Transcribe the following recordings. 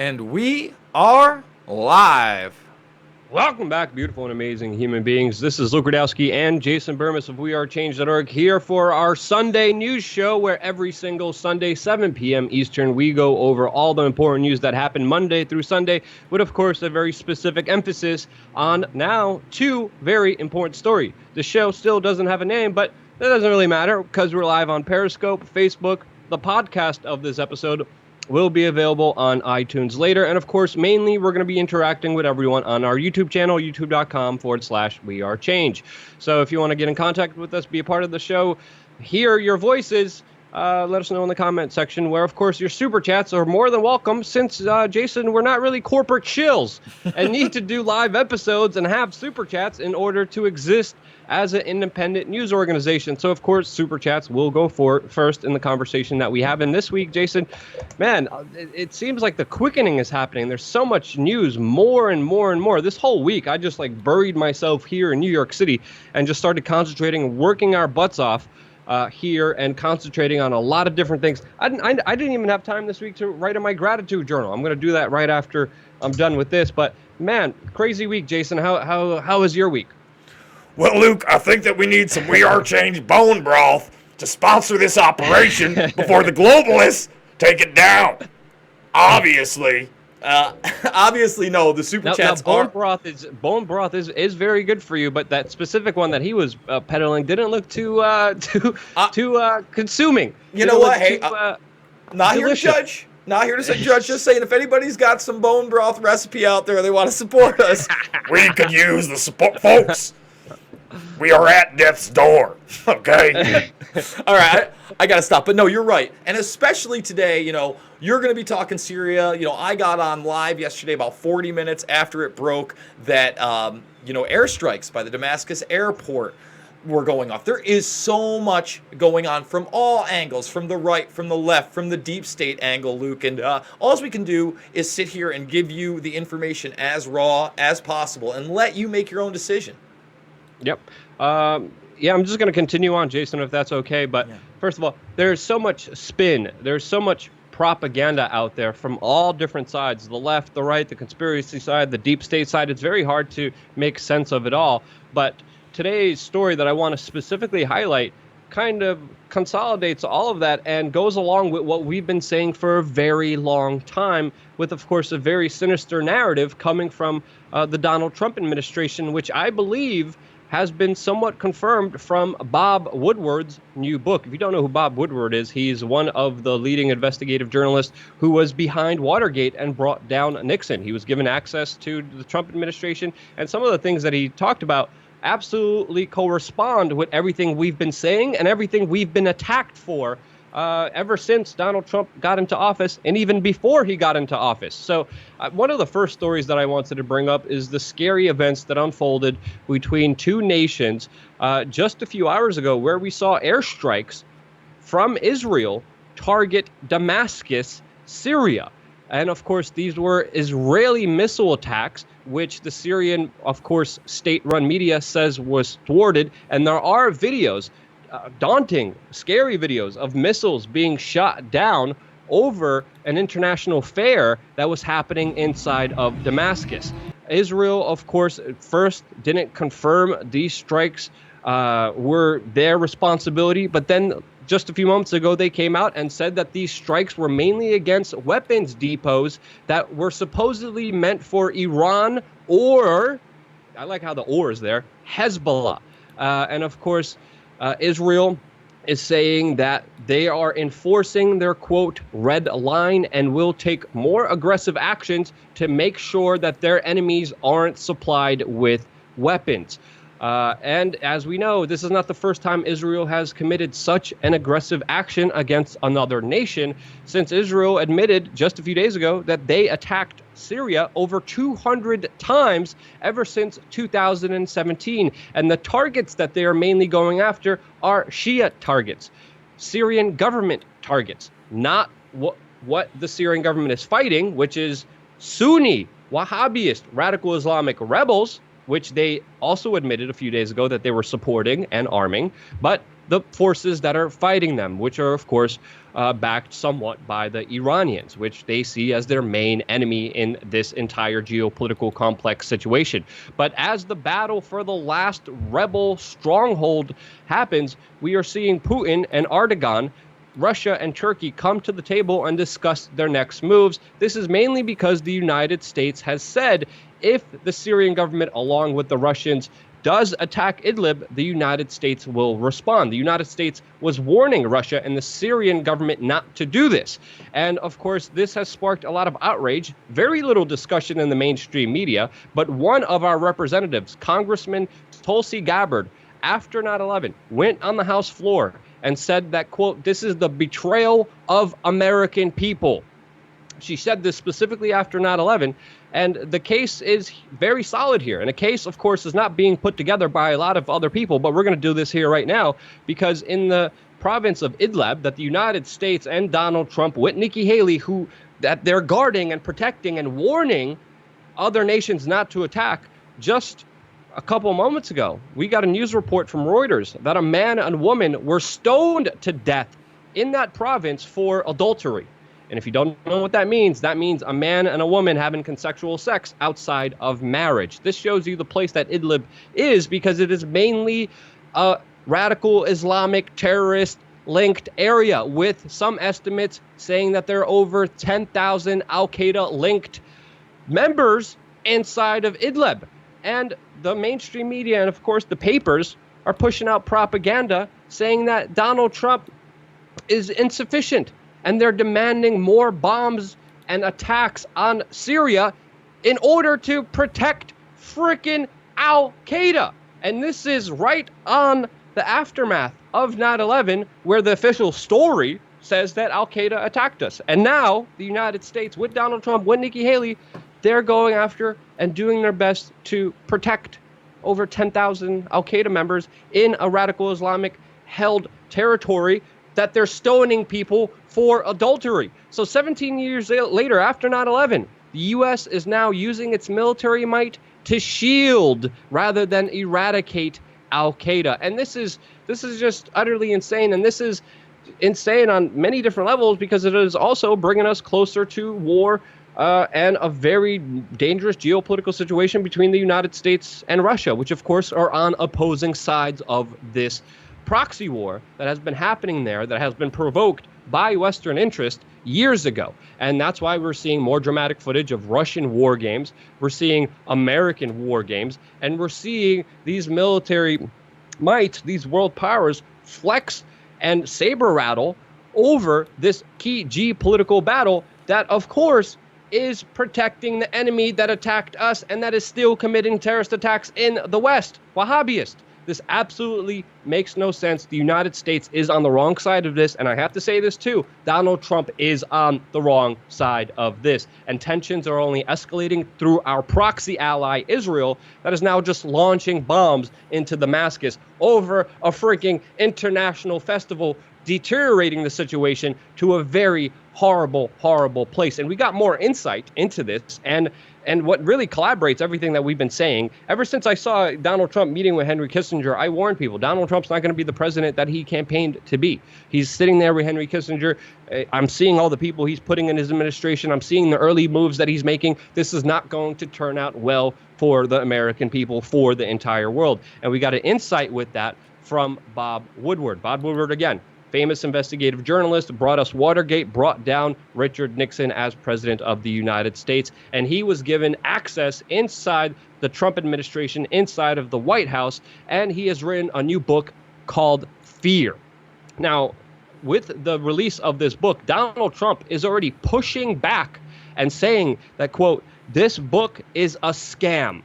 And we are live. Welcome back, beautiful and amazing human beings. This is Rudkowski and Jason Bermas of WeAreChange.org here for our Sunday news show, where every single Sunday, 7 p.m. Eastern, we go over all the important news that happened Monday through Sunday, with, of course, a very specific emphasis on now two very important stories. The show still doesn't have a name, but that doesn't really matter because we're live on Periscope, Facebook. The podcast of this episode will be available on iTunes later. And of course, mainly we're going to be interacting with everyone on our YouTube channel, youtube.com/WeAreChange. So if you want to get in contact with us, be a part of the show, hear your voices, let us know in the comment section, where of course your super chats are more than welcome, since Jason, we're not really corporate shills and need to do live episodes and have super chats in order to exist as an independent news organization. So, of course, Super Chats will go first in the conversation that we have. And this week, Jason, man, it seems like the quickening is happening. There's so much news, more and more and more. This whole week, I just buried myself here in New York City and just started concentrating, working our butts off here and concentrating on a lot of different things. I didn't even have time this week to write in my gratitude journal. I'm going to do that right after I'm done with this. But, man, crazy week, Jason. How was your week? Well, Luke, I think that we need some WeAreChange bone broth to sponsor this operation before the globalists take it down. Obviously. Obviously, no. The super chats bone broth is very good for you, but that specific one that he was peddling didn't look too consuming. You know what? Hey, not here to judge. Not here to say judge. Just saying, if anybody's got some bone broth recipe out there, they want to support us. We could use the support, folks. We are at death's door, okay? All right, I got to stop. But no, you're right. And especially today, you're going to be talking Syria. I got on live yesterday about 40 minutes after it broke that, airstrikes by the Damascus airport were going off. There is so much going on from all angles, from the right, from the left, from the deep state angle, Luke. And all we can do is sit here and give you the information as raw as possible and let you make your own decision. Yep. I'm just going to continue on, Jason, if that's okay. But First of all, there's so much spin. There's so much propaganda out there from all different sides, the left, the right, the conspiracy side, the deep state side. It's very hard to make sense of it all. But today's story that I want to specifically highlight kind of consolidates all of that and goes along with what we've been saying for a very long time, with, of course, a very sinister narrative coming from the Donald Trump administration, which I believe has been somewhat confirmed from Bob Woodward's new book. If you don't know who Bob Woodward is, he's one of the leading investigative journalists who was behind Watergate and brought down Nixon. He was given access to the Trump administration, and some of the things that he talked about absolutely correspond with everything we've been saying and everything we've been attacked for ever since Donald Trump got into office, and even before he got into office. So one of the first stories that I wanted to bring up is the scary events that unfolded between two nations just a few hours ago, where we saw airstrikes from Israel target Damascus, Syria. And of course, these were Israeli missile attacks, which the Syrian, of course, state-run media says was thwarted. And there are videos, daunting, scary videos of missiles being shot down over an international fair that was happening inside of Damascus. Israel, of course, at first didn't confirm these strikes were their responsibility, but then just a few moments ago, they came out and said that these strikes were mainly against weapons depots that were supposedly meant for Iran or, I like how the or is there, Hezbollah. And of course, Israel is saying that they are enforcing their, quote, red line and will take more aggressive actions to make sure that their enemies aren't supplied with weapons. And as we know, this is not the first time Israel has committed such an aggressive action against another nation, since Israel admitted just a few days ago that they attacked Syria over 200 times ever since 2017. And the targets that they are mainly going after are Shia targets, Syrian government targets, not what the Syrian government is fighting, which is Sunni, Wahhabist, radical Islamic rebels, which they also admitted a few days ago that they were supporting and arming. But the forces that are fighting them, which are, of course, backed somewhat by the Iranians, which they see as their main enemy in this entire geopolitical complex situation. But as the battle for the last rebel stronghold happens, we are seeing Putin and Erdogan, Russia and Turkey, come to the table and discuss their next moves. This is mainly because the United States has said if the Syrian government, along with the Russians, does attack Idlib, the United States will respond. The United States was warning Russia and the Syrian government not to do this. And of course, this has sparked a lot of outrage, very little discussion in the mainstream media, but one of our representatives, Congressman Tulsi Gabbard, after 9/11, went on the House floor and said that, quote, this is the betrayal of American people. She said this specifically after 9/11, and the case is very solid here. And a case, of course, is not being put together by a lot of other people, but we're going to do this here right now because in the province of Idlib that the United States and Donald Trump with Nikki Haley, who that they're guarding and protecting and warning other nations not to attack, just a couple moments ago, we got a news report from Reuters that a man and woman were stoned to death in that province for adultery. And if you don't know what that means a man and a woman having consensual sex outside of marriage. This shows you the place that Idlib is because it is mainly a radical Islamic terrorist linked area, with some estimates saying that there are over 10,000 Al-Qaeda linked members inside of Idlib. And the mainstream media and, of course, the papers are pushing out propaganda saying that Donald Trump is insufficient. And they're demanding more bombs and attacks on Syria in order to protect frickin' Al-Qaeda. And this is right on the aftermath of 9/11, where the official story says that Al-Qaeda attacked us. And now the United States, with Donald Trump, with Nikki Haley, they're going after and doing their best to protect over 10,000 Al-Qaeda members in a radical Islamic held territory that they're stoning people for adultery. So 17 years later, after 9/11, the U.S. is now using its military might to shield rather than eradicate Al-Qaeda. And this is just utterly insane. And this is insane on many different levels because it is also bringing us closer to war and a very dangerous geopolitical situation between the United States and Russia, which, of course, are on opposing sides of this proxy war that has been happening there, that has been provoked by Western interest years ago. And that's why we're seeing more dramatic footage of Russian war games. We're seeing American war games, and we're seeing these military might, these world powers, flex and saber rattle over this key geopolitical battle that, of course, is protecting the enemy that attacked us and that is still committing terrorist attacks in the West, Wahhabist. This absolutely makes no sense. The United States is on the wrong side of this. And I have to say this, too. Donald Trump is on the wrong side of this. And tensions are only escalating through our proxy ally, Israel, that is now just launching bombs into Damascus over a freaking international festival, deteriorating the situation to a very horrible, horrible place. And we got more insight into this. And what really collaborates everything that we've been saying, ever since I saw Donald Trump meeting with Henry Kissinger, I warned people, Donald Trump's not going to be the president that he campaigned to be. He's sitting there with Henry Kissinger. I'm seeing all the people he's putting in his administration. I'm seeing the early moves that he's making. This is not going to turn out well for the American people, for the entire world. And we got an insight with that from Bob Woodward. Bob Woodward, again, famous investigative journalist, brought us Watergate, brought down Richard Nixon as president of the United States. And he was given access inside the Trump administration, inside of the White House. And he has written a new book called Fear. Now, with the release of this book, Donald Trump is already pushing back and saying that, quote, this book is a scam.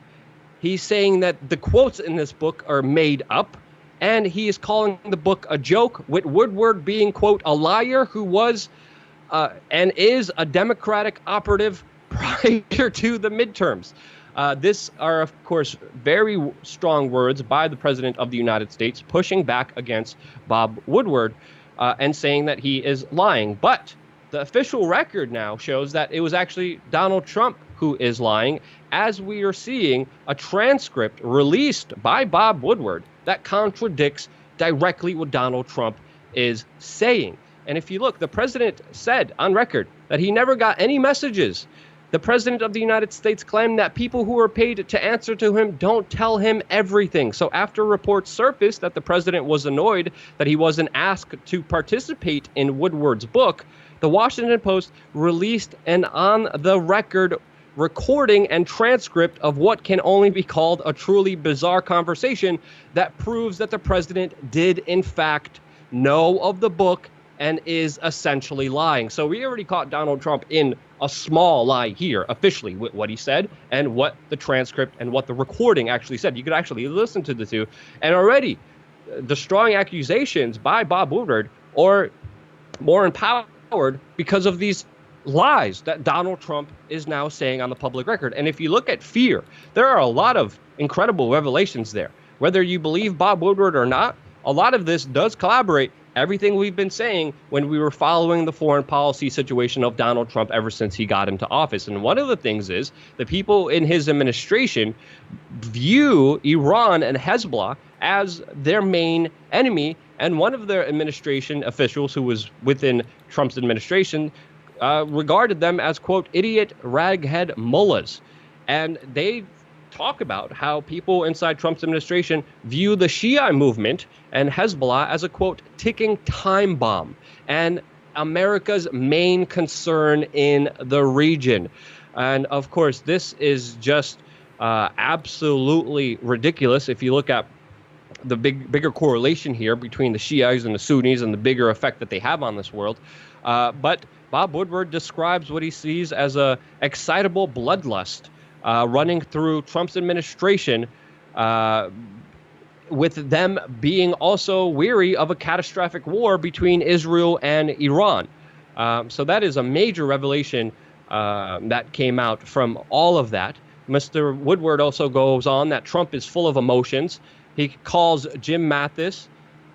He's saying that the quotes in this book are made up. And he is calling the book a joke, with Woodward being, quote, a liar who was and is a Democratic operative prior to the midterms. This are, of course, very strong words by the president of the United States, pushing back against Bob Woodward and saying that he is lying. But the official record now shows that it was actually Donald Trump who is lying, as we are seeing a transcript released by Bob Woodward that contradicts directly what Donald Trump is saying. And if you look, the president said on record that he never got any messages. The president of the United States claimed that people who are paid to answer to him don't tell him everything. So after reports surfaced that the president was annoyed that he wasn't asked to participate in Woodward's book, the Washington Post released an on-the-record recording and transcript of what can only be called a truly bizarre conversation that proves that the president did, in fact, know of the book and is essentially lying. So we already caught Donald Trump in a small lie here, officially, with what he said and what the transcript and what the recording actually said. You could actually listen to the two. And already, destroying accusations by Bob Woodward are more empowered because of these lies that Donald Trump is now saying on the public record. And if you look at fear, there are a lot of incredible revelations there. Whether you believe Bob Woodward or not, a lot of this does collaborate everything we've been saying when we were following the foreign policy situation of Donald Trump ever since he got into office. And one of the things is the people in his administration view Iran and Hezbollah as their main enemy. And one of their administration officials who was within Trump's administration regarded them as, quote, idiot raghead mullahs. And they talk about how people inside Trump's administration view the Shia movement and Hezbollah as a, quote, ticking time bomb and America's main concern in the region. And of course, this is just absolutely ridiculous. If you look at the bigger correlation here between the Shiites and the Sunnis and the bigger effect that they have on this world. But Bob Woodward describes what he sees as a excitable bloodlust running through Trump's administration, with them being also weary of a catastrophic war between Israel and Iran. So that is a major revelation that came out from all of that. Mr. Woodward also goes on that Trump is full of emotions. He calls Jim Mattis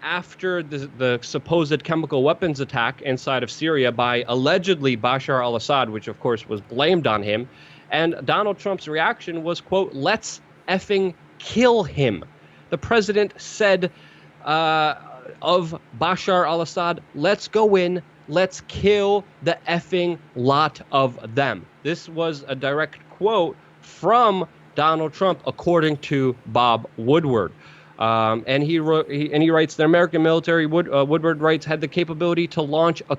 after the supposed chemical weapons attack inside of Syria by allegedly Bashar al-Assad, which of course was blamed on him. And Donald Trump's reaction was, quote, let's effing kill him. The president said of Bashar al-Assad, let's go in, let's kill the effing lot of them. This was a direct quote from Donald Trump, according to Bob Woodward. And he writes, the American military, Woodward writes, had the capability to launch a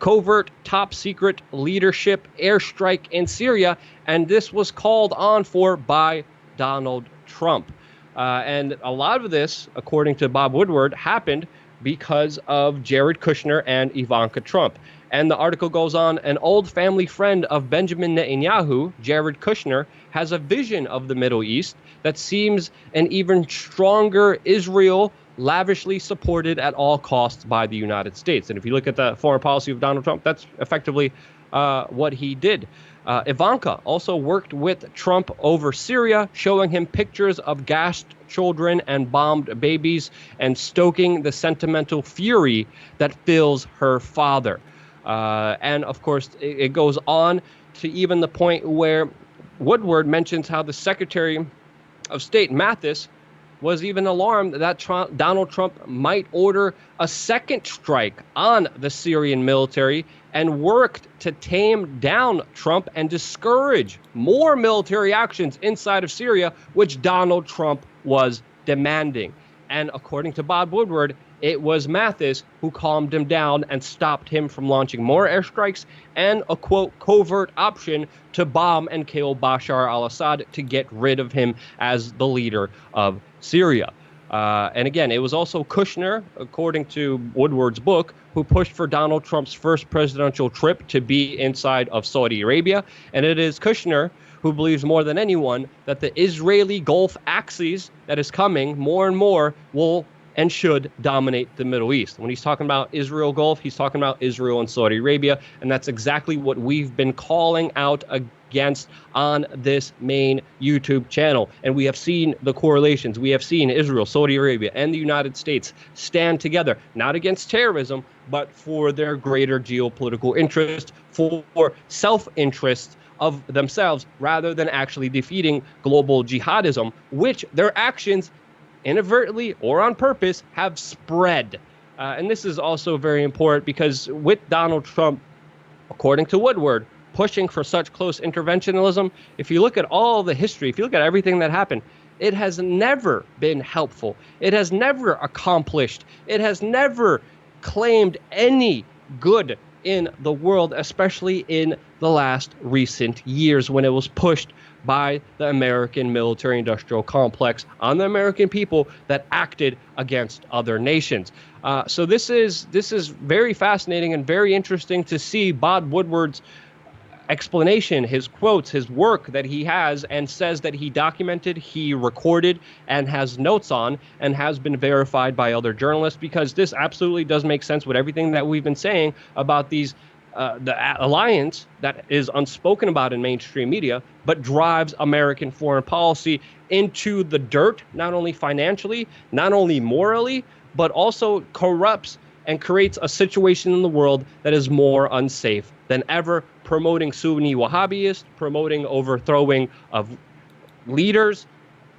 covert top secret leadership airstrike in Syria, and this was called on for by Donald Trump. And a lot of this, according to Bob Woodward, happened because of Jared Kushner and Ivanka Trump. And the article goes on, an old family friend of Benjamin Netanyahu, Jared Kushner, has a vision of the Middle East that seems an even stronger Israel, lavishly supported at all costs by the United States. And if you look at the foreign policy of Donald Trump, that's effectively what he did. Ivanka also worked with Trump over Syria, showing him pictures of gassed children and bombed babies and stoking the sentimental fury that fills her father. And of course, it goes on to even the point where Woodward mentions how the Secretary of State, Mattis, was even alarmed that Donald Trump might order a second strike on the Syrian military and worked to tame down Trump and discourage more military actions inside of Syria, which Donald Trump was demanding. And according to Bob Woodward, it was Mattis who calmed him down and stopped him from launching more airstrikes and a, quote, covert option to bomb and kill Bashar al-Assad to get rid of him as the leader of Syria. And again, it was also Kushner, according to Woodward's book, who pushed for Donald Trump's first presidential trip to be inside of Saudi Arabia. And it is Kushner who believes more than anyone that the Israeli Gulf axis that is coming more and more will and should dominate the Middle East. When he's talking about Israel Gulf, he's talking about Israel and Saudi Arabia, and that's exactly what we've been calling out against on this main YouTube channel. And we have seen the correlations. We have seen Israel, Saudi Arabia, and the United States stand together, not against terrorism, but for their greater geopolitical interest, for self-interest of themselves, rather than actually defeating global jihadism, which their actions inadvertently or on purpose, have spread. And this is also very important because with Donald Trump, according to Woodward, pushing for such close interventionism, if you look at all the history, if you look at everything that happened, it has never been helpful. It has never accomplished. It has never claimed any good in the world, especially in the last recent years when it was pushed by the American military-industrial complex on the American people that acted against other nations. So this is very fascinating and very interesting to see Bob Woodward's explanation, his quotes, his work that he has and says that he documented, he recorded, and has notes on, and has been verified by other journalists, because this absolutely does make sense with everything that we've been saying about these the alliance that is unspoken about in mainstream media, but drives American foreign policy into the dirt, not only financially, not only morally, but also corrupts and creates a situation in the world that is more unsafe than ever, promoting Sunni Wahhabis, promoting overthrowing of leaders,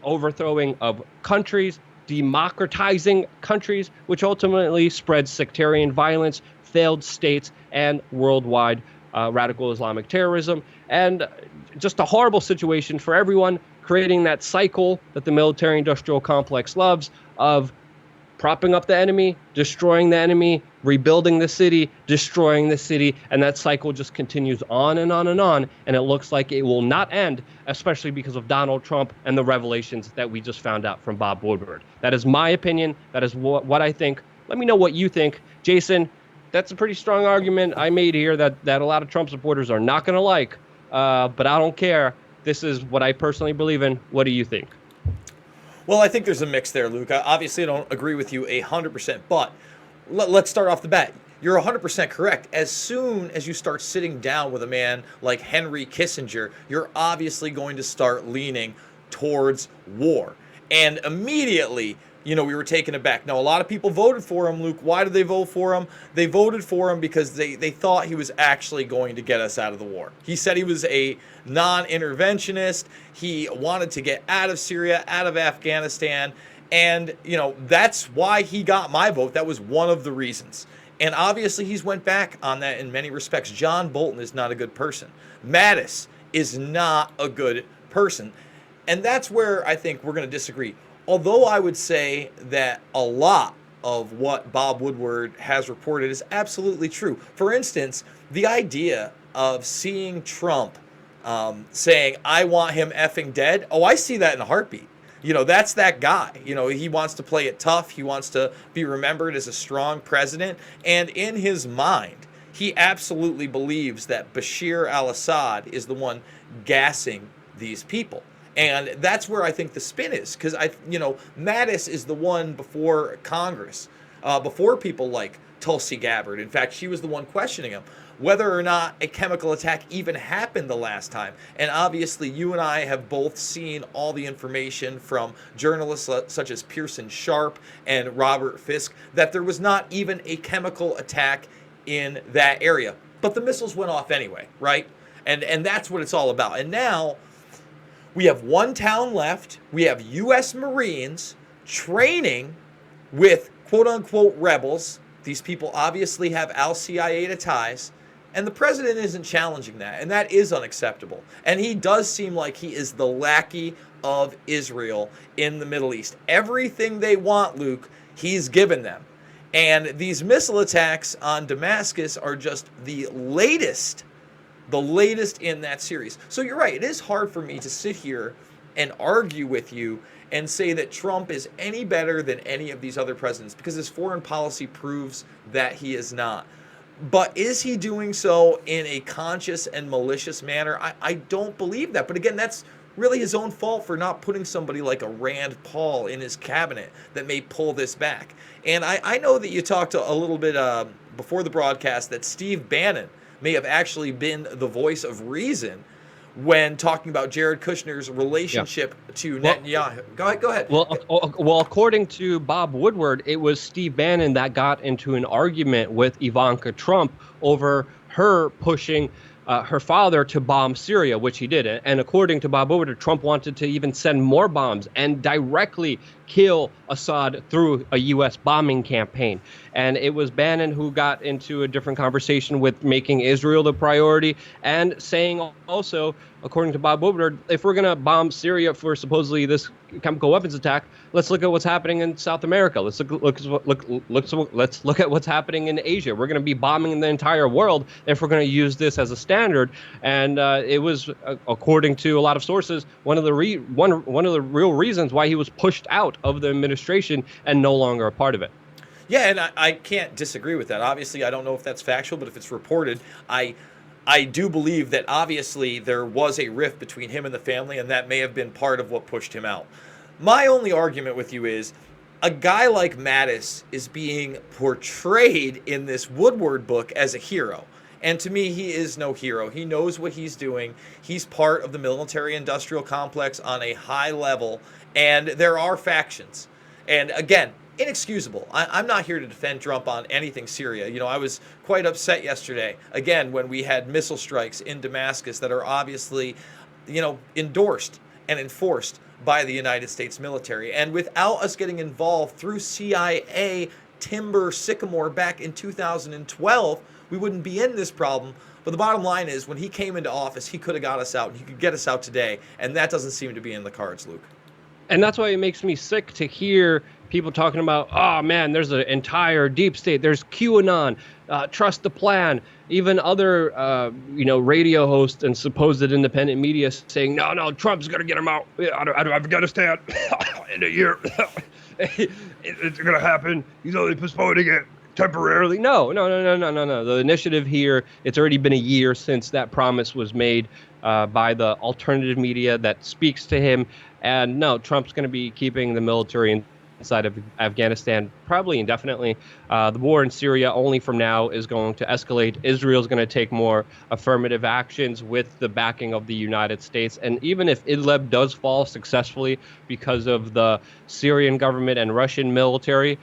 overthrowing of countries, democratizing countries, which ultimately spreads sectarian violence, failed states, and worldwide radical Islamic terrorism. And just a horrible situation for everyone, creating that cycle that the military-industrial complex loves of propping up the enemy, destroying the enemy, rebuilding the city, destroying the city, and that cycle just continues on and on and on, and it looks like it will not end, especially because of Donald Trump and the revelations that we just found out from Bob Woodward. That is my opinion. That is what I think. Let me know what you think. Jason, that's a pretty strong argument I made here that a lot of Trump supporters are not going to like, but I don't care. This is what I personally believe in. What do you think? Well, I think there's a mix there, Luke. Obviously, I don't agree with you 100%, but let's start off the bat. You're 100% correct. As soon as you start sitting down with a man like Henry Kissinger, you're obviously going to start leaning towards war. And immediately, we were taken aback. Now, a lot of people voted for him, Luke. Why did they vote for him? They voted for him because they thought he was actually going to get us out of the war. He said he was a non-interventionist. He wanted to get out of Syria, out of Afghanistan. And, that's why he got my vote. That was one of the reasons. And obviously, he's went back on that in many respects. John Bolton is not a good person. Mattis is not a good person. And that's where I think we're going to disagree. Although I would say that a lot of what Bob Woodward has reported is absolutely true. For instance, the idea of seeing Trump saying, I want him effing dead. Oh, I see that in a heartbeat. That's that guy. He wants to play it tough. He wants to be remembered as a strong president. And in his mind, he absolutely believes that Bashir al-Assad is the one gassing these people. And that's where I think the spin is, because Mattis is the one before Congress, before people like Tulsi Gabbard. In fact, she was the one questioning him whether or not a chemical attack even happened the last time. And obviously, you and I have both seen all the information from journalists such as Pearson Sharp and Robert Fisk that there was not even a chemical attack in that area. But the missiles went off anyway, right? And that's what it's all about. And now we have one town left. We have U.S. Marines training with quote-unquote rebels. These people obviously have al-Qaeda ties. And the president isn't challenging that. And that is unacceptable. And he does seem like he is the lackey of Israel in the Middle East. Everything they want, Luke, he's given them. And these missile attacks on Damascus are just the latest in that series. So you're right. It is hard for me to sit here and argue with you and say that Trump is any better than any of these other presidents, because his foreign policy proves that he is not. But is he doing so in a conscious and malicious manner? I don't believe that. But again, that's really his own fault for not putting somebody like a Rand Paul in his cabinet that may pull this back. And I know that you talked a little bit before the broadcast that Steve Bannon may have actually been the voice of reason when talking about Jared Kushner's relationship to Netanyahu. Go ahead. Well, according to Bob Woodward, it was Steve Bannon that got into an argument with Ivanka Trump over her pushing her father to bomb Syria, which he did. And according to Bob Woodward, Trump wanted to even send more bombs and directly kill Assad through a U.S. bombing campaign. And it was Bannon who got into a different conversation with making Israel the priority and saying also, according to Bob Woodward, if we're going to bomb Syria for supposedly this chemical weapons attack, let's look at what's happening in South America. Let's look at what's happening in Asia. We're going to be bombing the entire world if we're going to use this as a standard. And it was, according to a lot of sources, one of the real reasons why he was pushed out of the administration and no longer a part of it. Yeah, and I can't disagree with that. Obviously, I don't know if that's factual, but if it's reported, I do believe that obviously there was a rift between him and the family, and that may have been part of what pushed him out. My only argument with you is a guy like Mattis is being portrayed in this Woodward book as a hero. And to me, he is no hero. He knows what he's doing. He's part of the military-industrial complex on a high level, and there are factions. And again, inexcusable. I'm not here to defend Trump on anything Syria. You know, I was quite upset yesterday, again, when we had missile strikes in Damascus that are obviously, you know, endorsed and enforced by the United States military. And without us getting involved through CIA Timber Sycamore back in 2012, we wouldn't be in this problem. But the bottom line is, when he came into office, he could have got us out, and he could get us out today. And that doesn't seem to be in the cards, Luke. And that's why it makes me sick to hear people talking about, oh man, there's an entire deep state. There's QAnon, trust the plan. Even other, radio hosts and supposed independent media saying, no, Trump's going to get him out of Afghanistan in a year. It's going to happen. He's only postponing it temporarily. No. The initiative here, it's already been a year since that promise was made by the alternative media that speaks to him. And no, Trump's going to be keeping the military inside of Afghanistan probably indefinitely. The war in Syria only from now is going to escalate. Israel's going to take more affirmative actions with the backing of the United States. And even if Idlib does fall successfully because of the Syrian government and Russian military,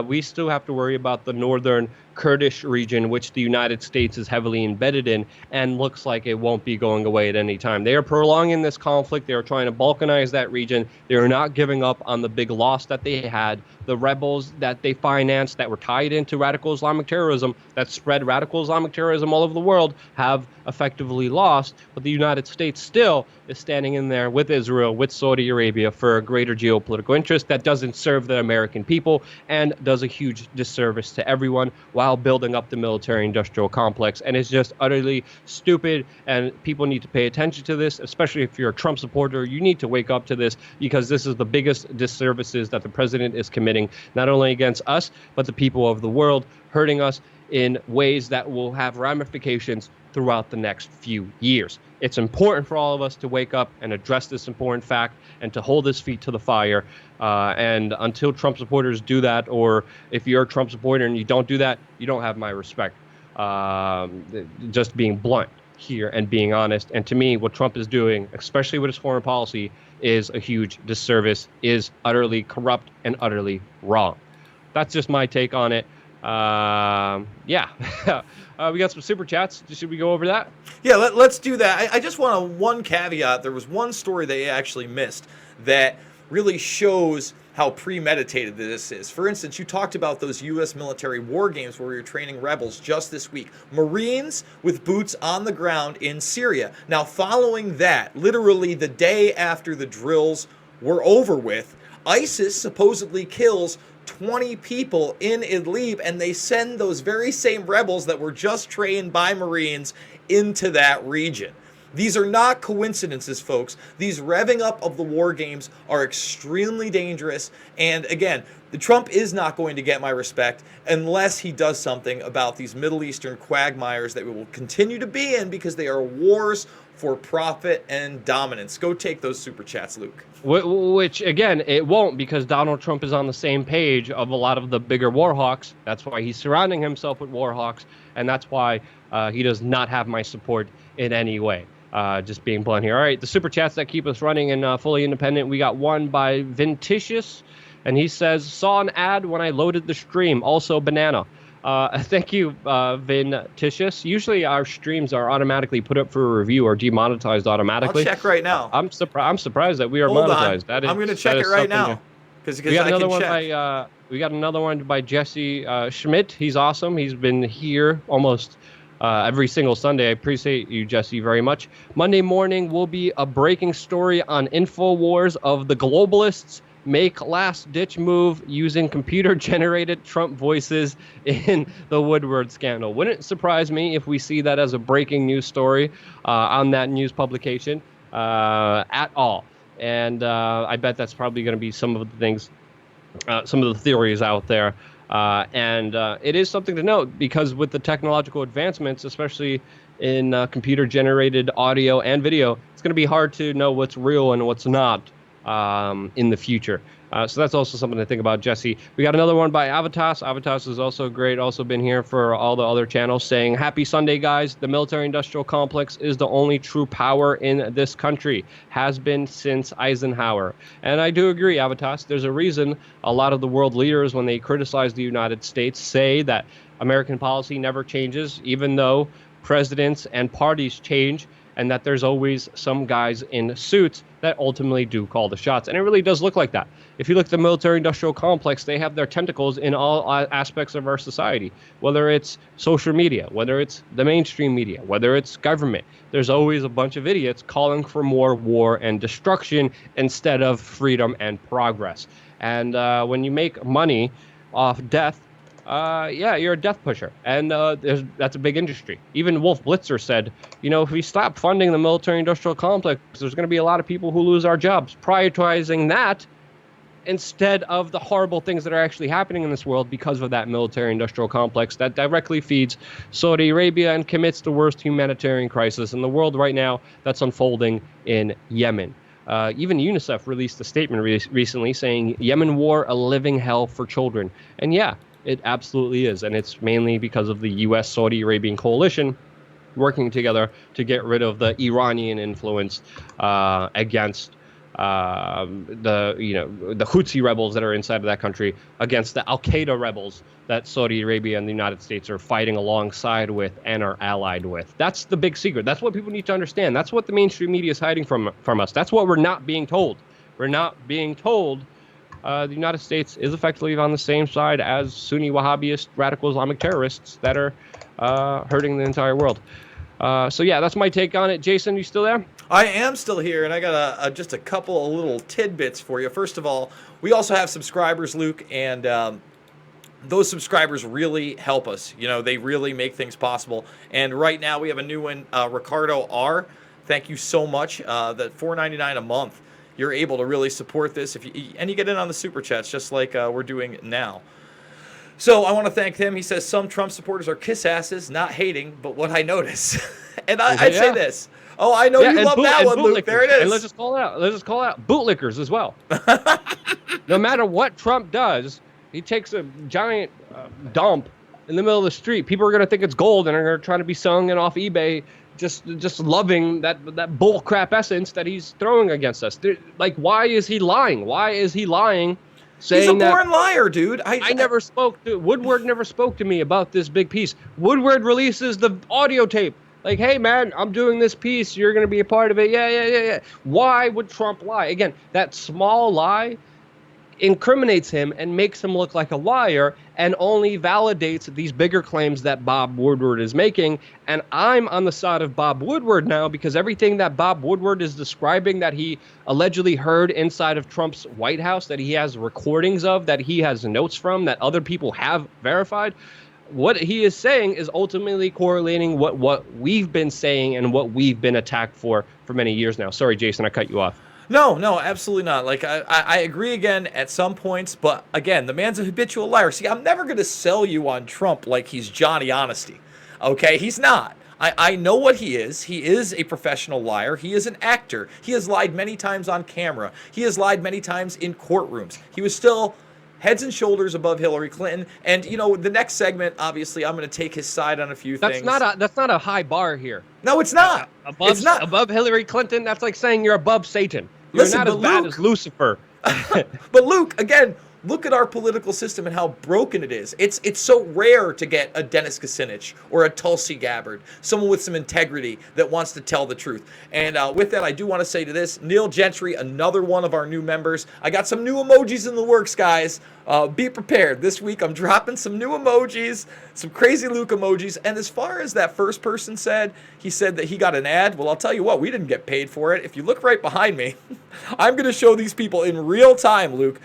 we still have to worry about the northern Kurdish region, which the United States is heavily embedded in and looks like it won't be going away at any time. They are prolonging this conflict. They are trying to balkanize that region. They are not giving up on the big loss that they had. The rebels that they financed that were tied into radical Islamic terrorism, that spread radical Islamic terrorism all over the world, have effectively lost. But the United States still is standing in there with Israel, with Saudi Arabia for a greater geopolitical interest that doesn't serve the American people and does a huge disservice to everyone while building up the military-industrial complex. And it's just utterly stupid, and people need to pay attention to this, especially if you're a Trump supporter. You need to wake up to this, because this is the biggest disservices that the president is committing, not only against us, but the people of the world, hurting us in ways that will have ramifications throughout the next few years. It's important for all of us to wake up and address this important fact and to hold his feet to the fire. And until Trump supporters do that, or if you're a Trump supporter and you don't do that, you don't have my respect. Just being blunt here and being honest. And to me, what Trump is doing, especially with his foreign policy, is a huge disservice, is utterly corrupt and utterly wrong. That's just my take on it. We got some super chats. Should we go over that? Yeah, let's do that. I just want one caveat. There was one story they actually missed that really shows how premeditated this is. For instance, you talked about those U.S. military war games where you're training rebels just this week. Marines with boots on the ground in Syria. Now, following that, literally the day after the drills were over with, ISIS supposedly kills 20 people in Idlib, and they send those very same rebels that were just trained by Marines into that region. These are not coincidences, folks. These revving up of the war games are extremely dangerous. And again, the Trump is not going to get my respect unless he does something about these Middle Eastern quagmires that we will continue to be in, because they are wars for profit and dominance. Go take those super chats, Luke. Which, again, it won't, because Donald Trump is on the same page of a lot of the bigger war hawks. That's why he's surrounding himself with war hawks, and that's why he does not have my support in any way. Just being blunt here. All right, the super chats that keep us running and fully independent. We got one by Vintitious, and he says, saw an ad when I loaded the stream. Also banana. Thank you, Vintitious. Usually our streams are automatically put up for a review or demonetized automatically. I'll check right now. I'm surprised that we are Hold monetized. on. I'm going to check it right now. because We got I another can one check. by Jesse Schmidt. He's awesome. He's been here almost every single Sunday. I appreciate you, Jesse, very much. Monday morning will be a breaking story on InfoWars of the globalists make last-ditch move using computer-generated Trump voices in the Woodward scandal. Wouldn't surprise me if we see that as a breaking news story on that news publication at all. And I bet that's probably going to be some of the things, some of the theories out there. And it is something to note because with the technological advancements, especially in computer-generated audio and video, it's going to be hard to know what's real and what's not in the future. So that's also something to think about, Jesse. We got another one by Avitas. Avitas is also great, also been here for all the other channels, saying, happy Sunday, guys. The military-industrial complex is the only true power in this country. Has been since Eisenhower. And I do agree, Avitas. There's a reason a lot of the world leaders, when they criticize the United States, say that American policy never changes, even though presidents and parties change, and that there's always some guys in suits that ultimately do call the shots. And it really does look like that. If you look at the military-industrial complex, they have their tentacles in all aspects of our society, whether it's social media, whether it's the mainstream media, whether it's government. There's always a bunch of idiots calling for more war and destruction instead of freedom and progress. And when you make money off death, you're a death pusher, and that's a big industry. Even Wolf Blitzer said, if we stop funding the military-industrial complex, there's going to be a lot of people who lose our jobs. Prioritizing that instead of the horrible things that are actually happening in this world because of that military-industrial complex that directly feeds Saudi Arabia and commits the worst humanitarian crisis in the world right now that's unfolding in Yemen. Even UNICEF released a statement recently saying Yemen war a living hell for children. And yeah, it absolutely is. And it's mainly because of the U.S. Saudi Arabian coalition working together to get rid of the Iranian influence against the Houthi rebels that are inside of that country, against the Al-Qaeda rebels that Saudi Arabia and the United States are fighting alongside with and are allied with. That's the big secret. That's what people need to understand. That's what the mainstream media is hiding from us. That's what we're not being told. We're not being told the United States is effectively on the same side as Sunni Wahhabist radical Islamic terrorists that are hurting the entire world. So yeah, that's my take on it. Jason, you still there? I am still here, and I got just a couple of little tidbits for you. First of all, we also have subscribers, Luke, and those subscribers really help us. They really make things possible. And right now we have a new one, Ricardo R. Thank you so much. That $4.99 a month. You're able to really support this, and you get in on the super chats just like we're doing now. So I want to thank him. He says some Trump supporters are kiss asses, not hating, but what I notice. And I'd say this. Oh, I know you love that one, Luke. There it is. And let's just call it out. Let's just call it out bootlickers as well. No matter what Trump does, he takes a giant dump in the middle of the street. People are going to think it's gold and are going to try to be selling it off eBay, just loving that bull crap essence that he's throwing against us. Like, why is he lying? Why is he lying? Saying he's a born liar, dude. I never spoke to Woodward. Never spoke to me about this big piece. Woodward releases the audio tape. Like, hey, man, I'm doing this piece. You're going to be a part of it. Yeah. Why would Trump lie? Again, that small lie incriminates him and makes him look like a liar and only validates these bigger claims that Bob Woodward is making. And I'm on the side of Bob Woodward now because everything that Bob Woodward is describing that he allegedly heard inside of Trump's White House, that he has recordings of, that he has notes from, that other people have verified, what he is saying is ultimately correlating what we've been saying and what we've been attacked for many years now. Sorry, Jason, I cut you off. No, absolutely not. Like, I agree again at some points, but again, the man's a habitual liar. See, I'm never going to sell you on Trump like he's Johnny Honesty. Okay? He's not. I know what he is. He is a professional liar. He is an actor. He has lied many times on camera. He has lied many times in courtrooms. He was still heads and shoulders above Hillary Clinton. And, the next segment, obviously, I'm going to take his side on a few things. That's not a high bar here. No, it's not. It's not. Above Hillary Clinton, that's like saying you're above Satan. You're not as bad as Lucifer. But Luke, again, look at our political system and how broken it is. It's so rare to get a Dennis Kucinich or a Tulsi Gabbard, someone with some integrity that wants to tell the truth. And with that, I do want to say to this, Neil Gentry, another one of our new members. I got some new emojis in the works, guys. Be prepared. This week, I'm dropping some new emojis, some crazy Luke emojis. And as far as that first person said, he said that he got an ad. Well, I'll tell you what, we didn't get paid for it. If you look right behind me, I'm going to show these people in real time, Luke.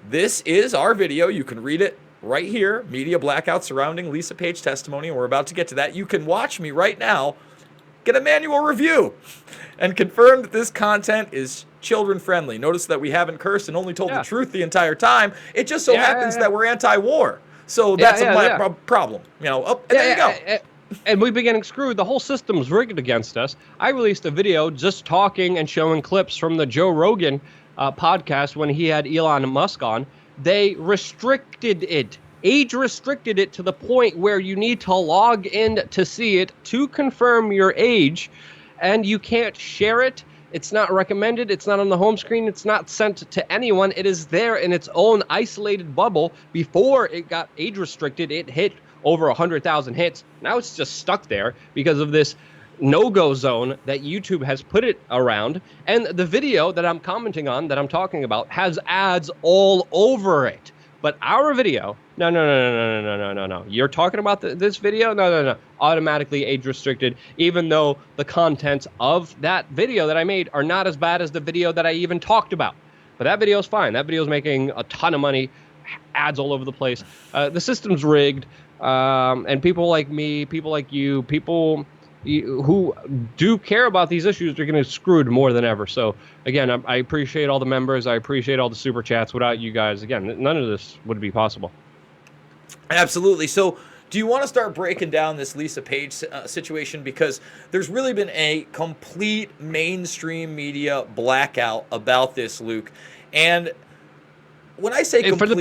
This is our video. You can read it right here. Media blackout surrounding Lisa Page testimony. And we're about to get to that. You can watch me right now, get a manual review, and confirm that this content is children friendly. Notice that we haven't cursed and only told the truth the entire time. It just so happens that we're anti-war. So that's a problem. You know, and there you go. And we've been getting screwed. The whole system's rigged against us. I released a video just talking and showing clips from the Joe Rogan podcast when he had Elon Musk on. They restricted it, age restricted it to the point where you need to log in to see it to confirm your age, and you can't share it. It's not recommended. It's not on the home screen. It's not sent to anyone. It is there in its own isolated bubble. Before it got age restricted, it hit over 100,000 hits. Now it's just stuck there because of this no-go zone that YouTube has put it around. And the video that I'm commenting on, that I'm talking about, has ads all over it. But our video, no. You're talking about this video? No. Automatically age restricted, even though the contents of that video that I made are not as bad as the video that I even talked about. But that video is fine. That video is making a ton of money, ads all over the place. The system's rigged, and people like me, people like you, people who do care about these issues are going to get screwed more than ever. So again, I appreciate all the members. I appreciate all the super chats. Without you guys, again, none of this would be possible. Absolutely. So do you want to start breaking down this Lisa Page situation? Because there's really been a complete mainstream media blackout about this, Luke. And when I say complete, for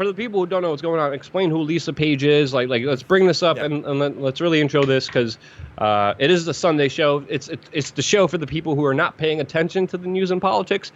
the people who don't know what's going on, explain who Lisa Page is. Like let's bring this up and let's really intro this, because it is the Sunday show. It's the show for the people who are not paying attention to the news and politics,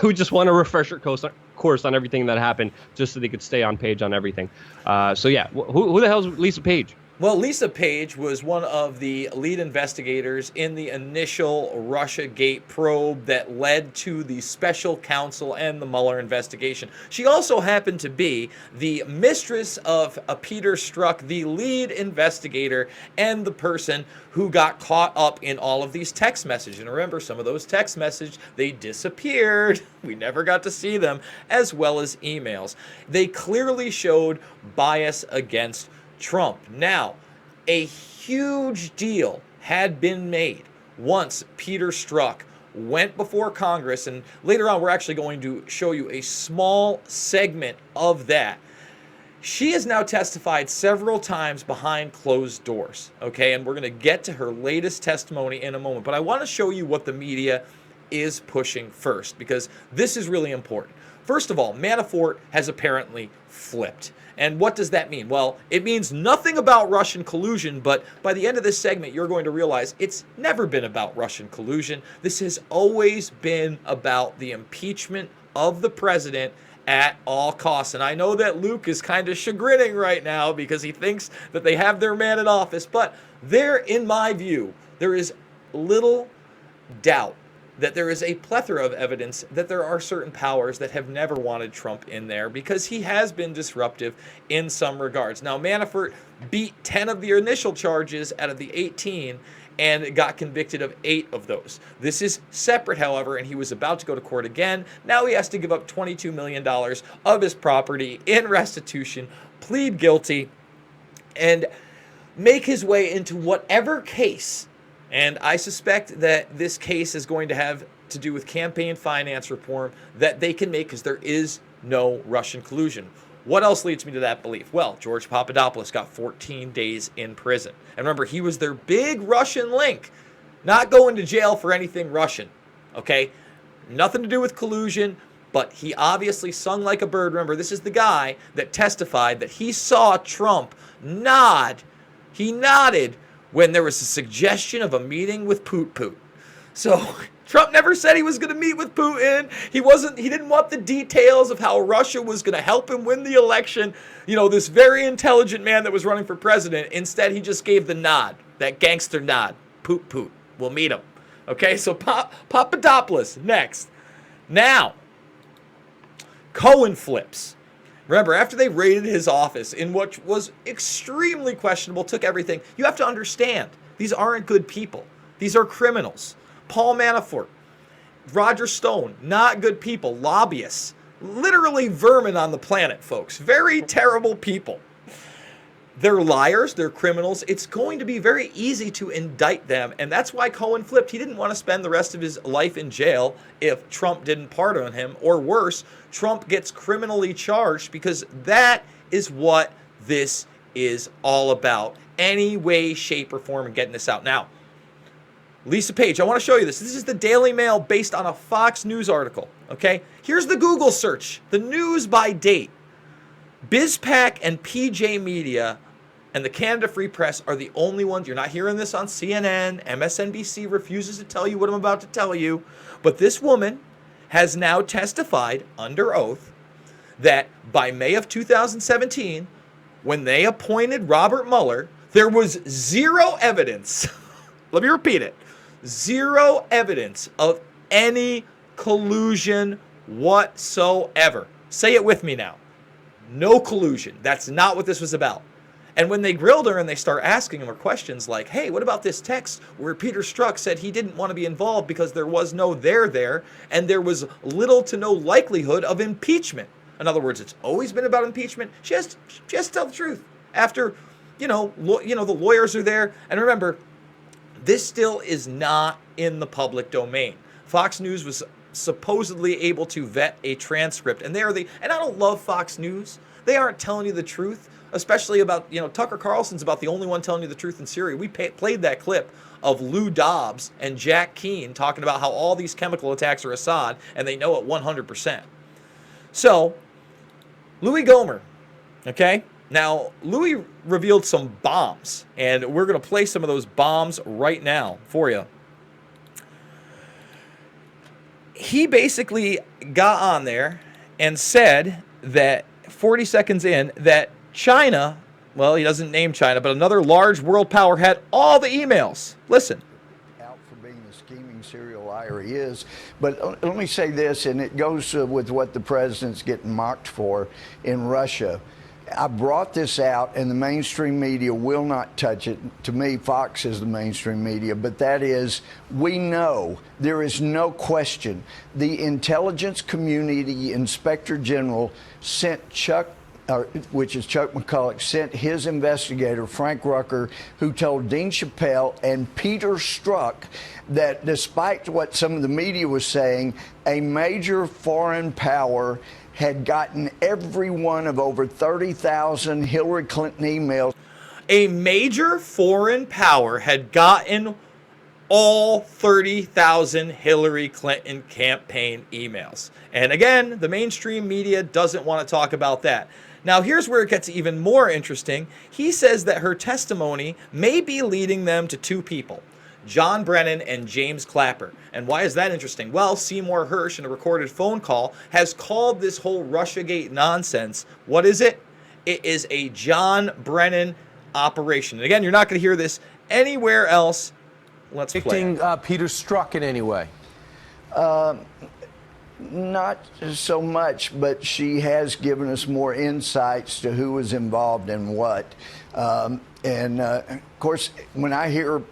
who just want a refresher course on everything that happened, just so they could stay on page on everything. So yeah, who the hell is Lisa Page? Well, Lisa Page was one of the lead investigators in the initial Russiagate probe that led to the special counsel and the Mueller investigation. She also happened to be the mistress of Peter Strzok, the lead investigator, and the person who got caught up in all of these text messages. And remember, some of those text messages, they disappeared. We never got to see them, as well as emails. They clearly showed bias against Trump. Now, a huge deal had been made once Peter Strzok went before Congress, and later on we're actually going to show you a small segment of that. She has now testified several times behind closed doors, okay? And we're going to get to her latest testimony in a moment, but I want to show you what the media is pushing first, because this is really important. First of all, Manafort has apparently flipped. And what does that mean? Well, it means nothing about Russian collusion, but by the end of this segment, you're going to realize it's never been about Russian collusion. This has always been about the impeachment of the president at all costs. And I know that Luke is kind of chagrining right now because he thinks that they have their man in office, but there, in my view, there is little doubt that there is a plethora of evidence that there are certain powers that have never wanted Trump in there because he has been disruptive in some regards. Now, Manafort beat 10 of the initial charges out of the 18 and got convicted of 8 of those. This is separate, however, and he was about to go to court again. Now he has to give up $22 million of his property in restitution, plead guilty, and make his way into whatever case. And I suspect that this case is going to have to do with campaign finance reform that they can make, because there is no Russian collusion. What else leads me to that belief? Well, George Papadopoulos got 14 days in prison. And remember, he was their big Russian link, not going to jail for anything Russian, okay? Nothing to do with collusion, but he obviously sung like a bird. Remember, this is the guy that testified that he saw Trump nod. He nodded when there was a suggestion of a meeting with Poot Poot. So Trump never said he was going to meet with Putin. He didn't want the details of how Russia was going to help him win the election. You know, this very intelligent man that was running for president. Instead, he just gave the nod, that gangster nod. Poot, poot. We'll meet him. Okay, so Papadopoulos, next. Now, Cohen flips. Remember, after they raided his office in what was extremely questionable, took everything, you have to understand, these aren't good people. These are criminals. Paul Manafort, Roger Stone, not good people, lobbyists, literally vermin on the planet, folks. Very terrible people. They're liars, they're criminals. It's going to be very easy to indict them, and that's why Cohen flipped. He didn't want to spend the rest of his life in jail if Trump didn't pardon him, or worse, Trump gets criminally charged, because that is what this is all about. Any way, shape, or form in getting this out. Now, Lisa Page, I want to show you this. This is the Daily Mail based on a Fox News article, okay? Here's the Google search, the news by date. BizPac and PJ Media and the Canada Free Press are the only ones. You're not hearing this on CNN. MSNBC refuses to tell you what I'm about to tell you. But this woman has now testified under oath that by May of 2017, when they appointed Robert Mueller, there was zero evidence. Let me repeat it. Zero evidence of any collusion whatsoever. Say it with me now. No collusion. That's not what this was about. And when they grilled her and they start asking her questions like, hey, what about this text where Peter Strzok said he didn't want to be involved because there was no there, and there was little to no likelihood of impeachment. In other words, it's always been about impeachment. She has to tell the truth. After, the lawyers are there. And remember, this still is not in the public domain. Fox News was supposedly able to vet a transcript, and and I don't love Fox News. They aren't telling you the truth, especially about, Tucker Carlson's about the only one telling you the truth in Syria. We played that clip of Lou Dobbs and Jack Keane talking about how all these chemical attacks are Assad, and they know it 100%. So, Louis Gohmert, okay? Now, Louis revealed some bombs, and we're going to play some of those bombs right now for you. He basically got on there and said that 40 seconds in that China, well, he doesn't name China, but another large world power had all the emails. Listen. Out for being the scheming serial liar he is. But let me say this, and it goes with what the president's getting mocked for in Russia. I brought this out, and the mainstream media will not touch it. To me, Fox is the mainstream media, but that is, we know, there is no question, the intelligence community inspector general sent Chuck McCulloch, sent his investigator, Frank Rucker, who told Dean Chappelle and Peter Strzok that despite what some of the media was saying, a major foreign power had gotten every one of over 30,000 Hillary Clinton emails. A major foreign power had gotten all 30,000 Hillary Clinton campaign emails. And again, the mainstream media doesn't want to talk about that. Now, here's where it gets even more interesting. He says that her testimony may be leading them to two people, John Brennan and James Clapper. And why is that interesting? Well, Seymour Hersh, in a recorded phone call, has called this whole Russiagate nonsense, what is it? It is a John Brennan operation. And again, you're not going to hear this anywhere else. Let's play. Peter Strzok in any way? Not so much, but she has given us more insights to who was involved in what. Of course, when I hear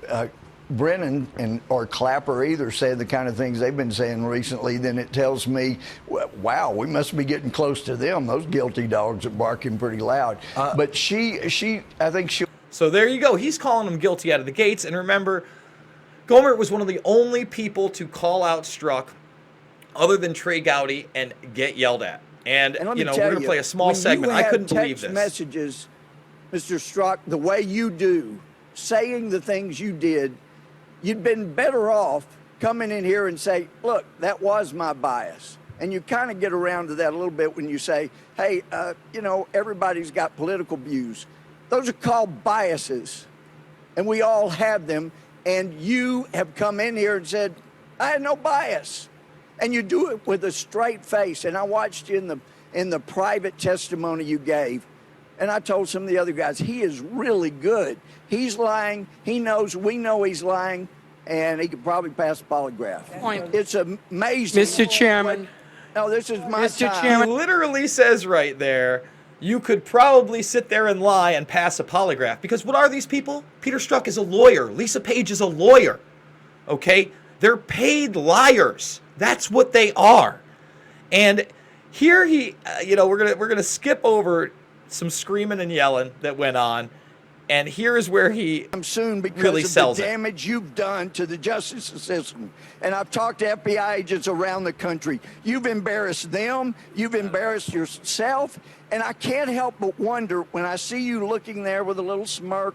Brennan or Clapper either say the kind of things they've been saying recently, then it tells me, wow, we must be getting close to them. Those guilty dogs are barking pretty loud. But I think she... So there you go. He's calling them guilty out of the gates. And remember, Gohmert was one of the only people to call out Strzok other than Trey Gowdy and get yelled at. And we're going to play a small segment. I couldn't believe this. Messages, Mr. Strzok, the way you do, saying the things you did, you'd been better off coming in here and say, look, that was my bias. And you kind of get around to that a little bit when you say, hey, everybody's got political views. Those are called biases, and we all have them. And you have come in here and said, I had no bias. And you do it with a straight face. And I watched you in the private testimony you gave. And I told some of the other guys, he is really good. He's lying. He knows, we know he's lying. And he could probably pass a polygraph. It's amazing. Mr. Chairman. No, this is my Mr. time. Chairman. He literally says right there, you could probably sit there and lie and pass a polygraph. Because what are these people? Peter Strzok is a lawyer. Lisa Page is a lawyer. Okay? They're paid liars. That's what they are. And here he, we're gonna skip over some screaming and yelling that went on. And here is where he soon because really of sells the it. damage you've done to the justice system. And I've talked to FBI agents around the country. You've embarrassed them. You've embarrassed yourself. And I can't help but wonder when I see you looking there with a little smirk,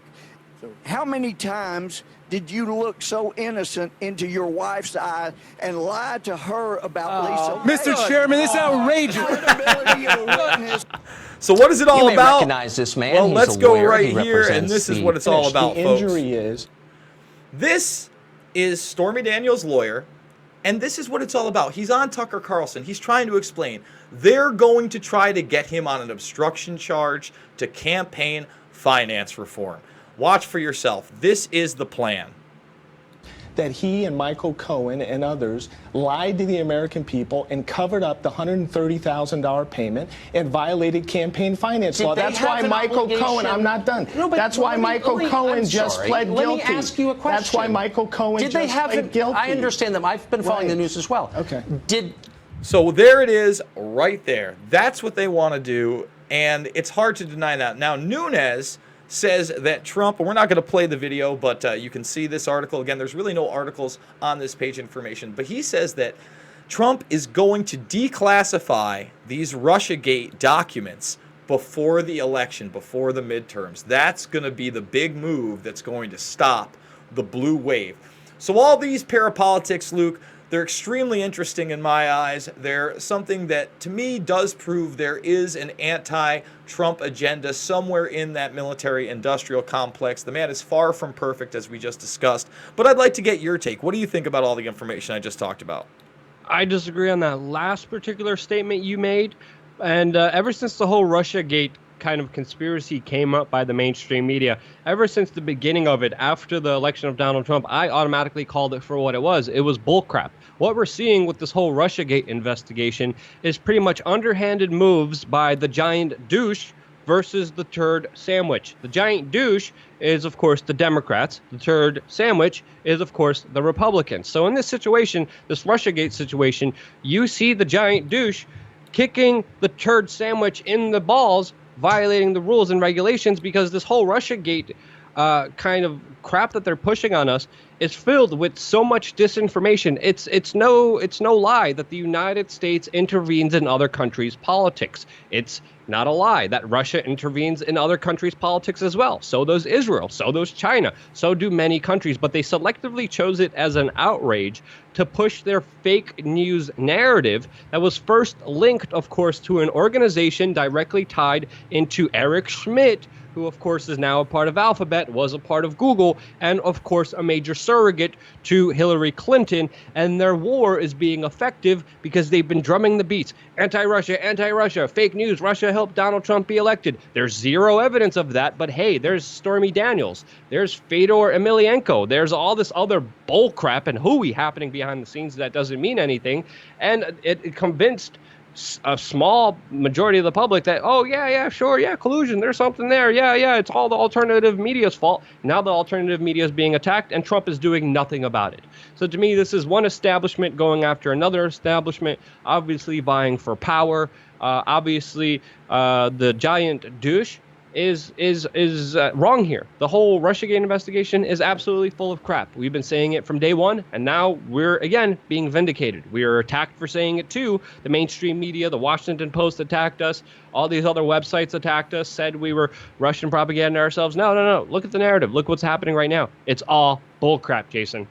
how many times did you look so innocent into your wife's eye and lie to her about Lisa? Mr. Chairman, this is outrageous. Credibility of a witness. So what is it all You may about? recognize this man. Well, He's let's a go lawyer. right He here, and represents this is the- what it's all about, The folks. injury is This is Stormy Daniels' lawyer, and this is what it's all about. He's on Tucker Carlson. He's trying to explain. They're going to try to get him on an obstruction charge to campaign finance reform. Watch for yourself. This is the plan. that he and Michael Cohen and others lied to the American people and covered up the $130,000 payment and violated campaign finance law. they That's have why an Michael obligation- Cohen, I'm not done. No, but That's why let me- Michael let me- Cohen I'm just sorry. pled Let guilty. me ask you a question. That's why Michael Cohen Did they just have pled him? guilty. I understand them. I've been following the Right. news as well. Okay. So there it is right there. That's what they want to do, and it's hard to deny that. Now, Nunes says that Trump, and we're not going to play the video, but you can see this article. Again, there's really no articles on this page information, but he says that Trump is going to declassify these Russiagate documents before the election, before the midterms. That's going to be the big move that's going to stop the blue wave. So all these parapolitics, Luke, they're extremely interesting in my eyes. They're something that, to me, does prove there is an anti-Trump agenda somewhere in that military-industrial complex. The man is far from perfect, as we just discussed. But I'd like to get your take. What do you think about all the information I just talked about? I disagree on that last particular statement you made. And ever since the whole Russiagate kind of conspiracy came up by the mainstream media, ever since the beginning of it, after the election of Donald Trump, I automatically called it for what it was. It was bullcrap. What we're seeing with this whole Russiagate investigation is pretty much underhanded moves by the giant douche versus the turd sandwich. The giant douche is, of course, the Democrats. The turd sandwich is, of course, the Republicans. So in this situation, this Russiagate situation, you see the giant douche kicking the turd sandwich in the balls, violating the rules and regulations, because this whole Russiagate kind of crap that they're pushing on us is filled with so much disinformation. It's no lie that the United States intervenes in other countries' politics. It's not a lie that Russia intervenes in other countries' politics as well. So does Israel. So does China. So do many countries. But they selectively chose it as an outrage to push their fake news narrative that was first linked, of course, to an organization directly tied into Eric Schmidt, who, of course, is now a part of Alphabet, was a part of Google, and, of course, a major surrogate to Hillary Clinton. And their war is being effective because they've been drumming the beats. Anti-Russia, fake news, Russia helped Donald Trump be elected. There's zero evidence of that, but hey, there's Stormy Daniels, there's Fedor Emelianenko, there's all this other bullcrap and hooey happening behind the scenes that doesn't mean anything. And it convinced a small majority of the public that, oh, yeah, sure, collusion, there's something there, it's all the alternative media's fault. Now the alternative media is being attacked, and Trump is doing nothing about it. So to me, this is one establishment going after another establishment, obviously vying for power. Obviously, the giant douche is wrong here. The whole Russiagate investigation is absolutely full of crap. We've been saying it from day one, and now we're, again, being vindicated. We are attacked for saying it too. The mainstream media, the Washington Post attacked us. All these other websites attacked us, said we were Russian propaganda ourselves. No. Look at the narrative. Look what's happening right now. It's all bullcrap, Jason.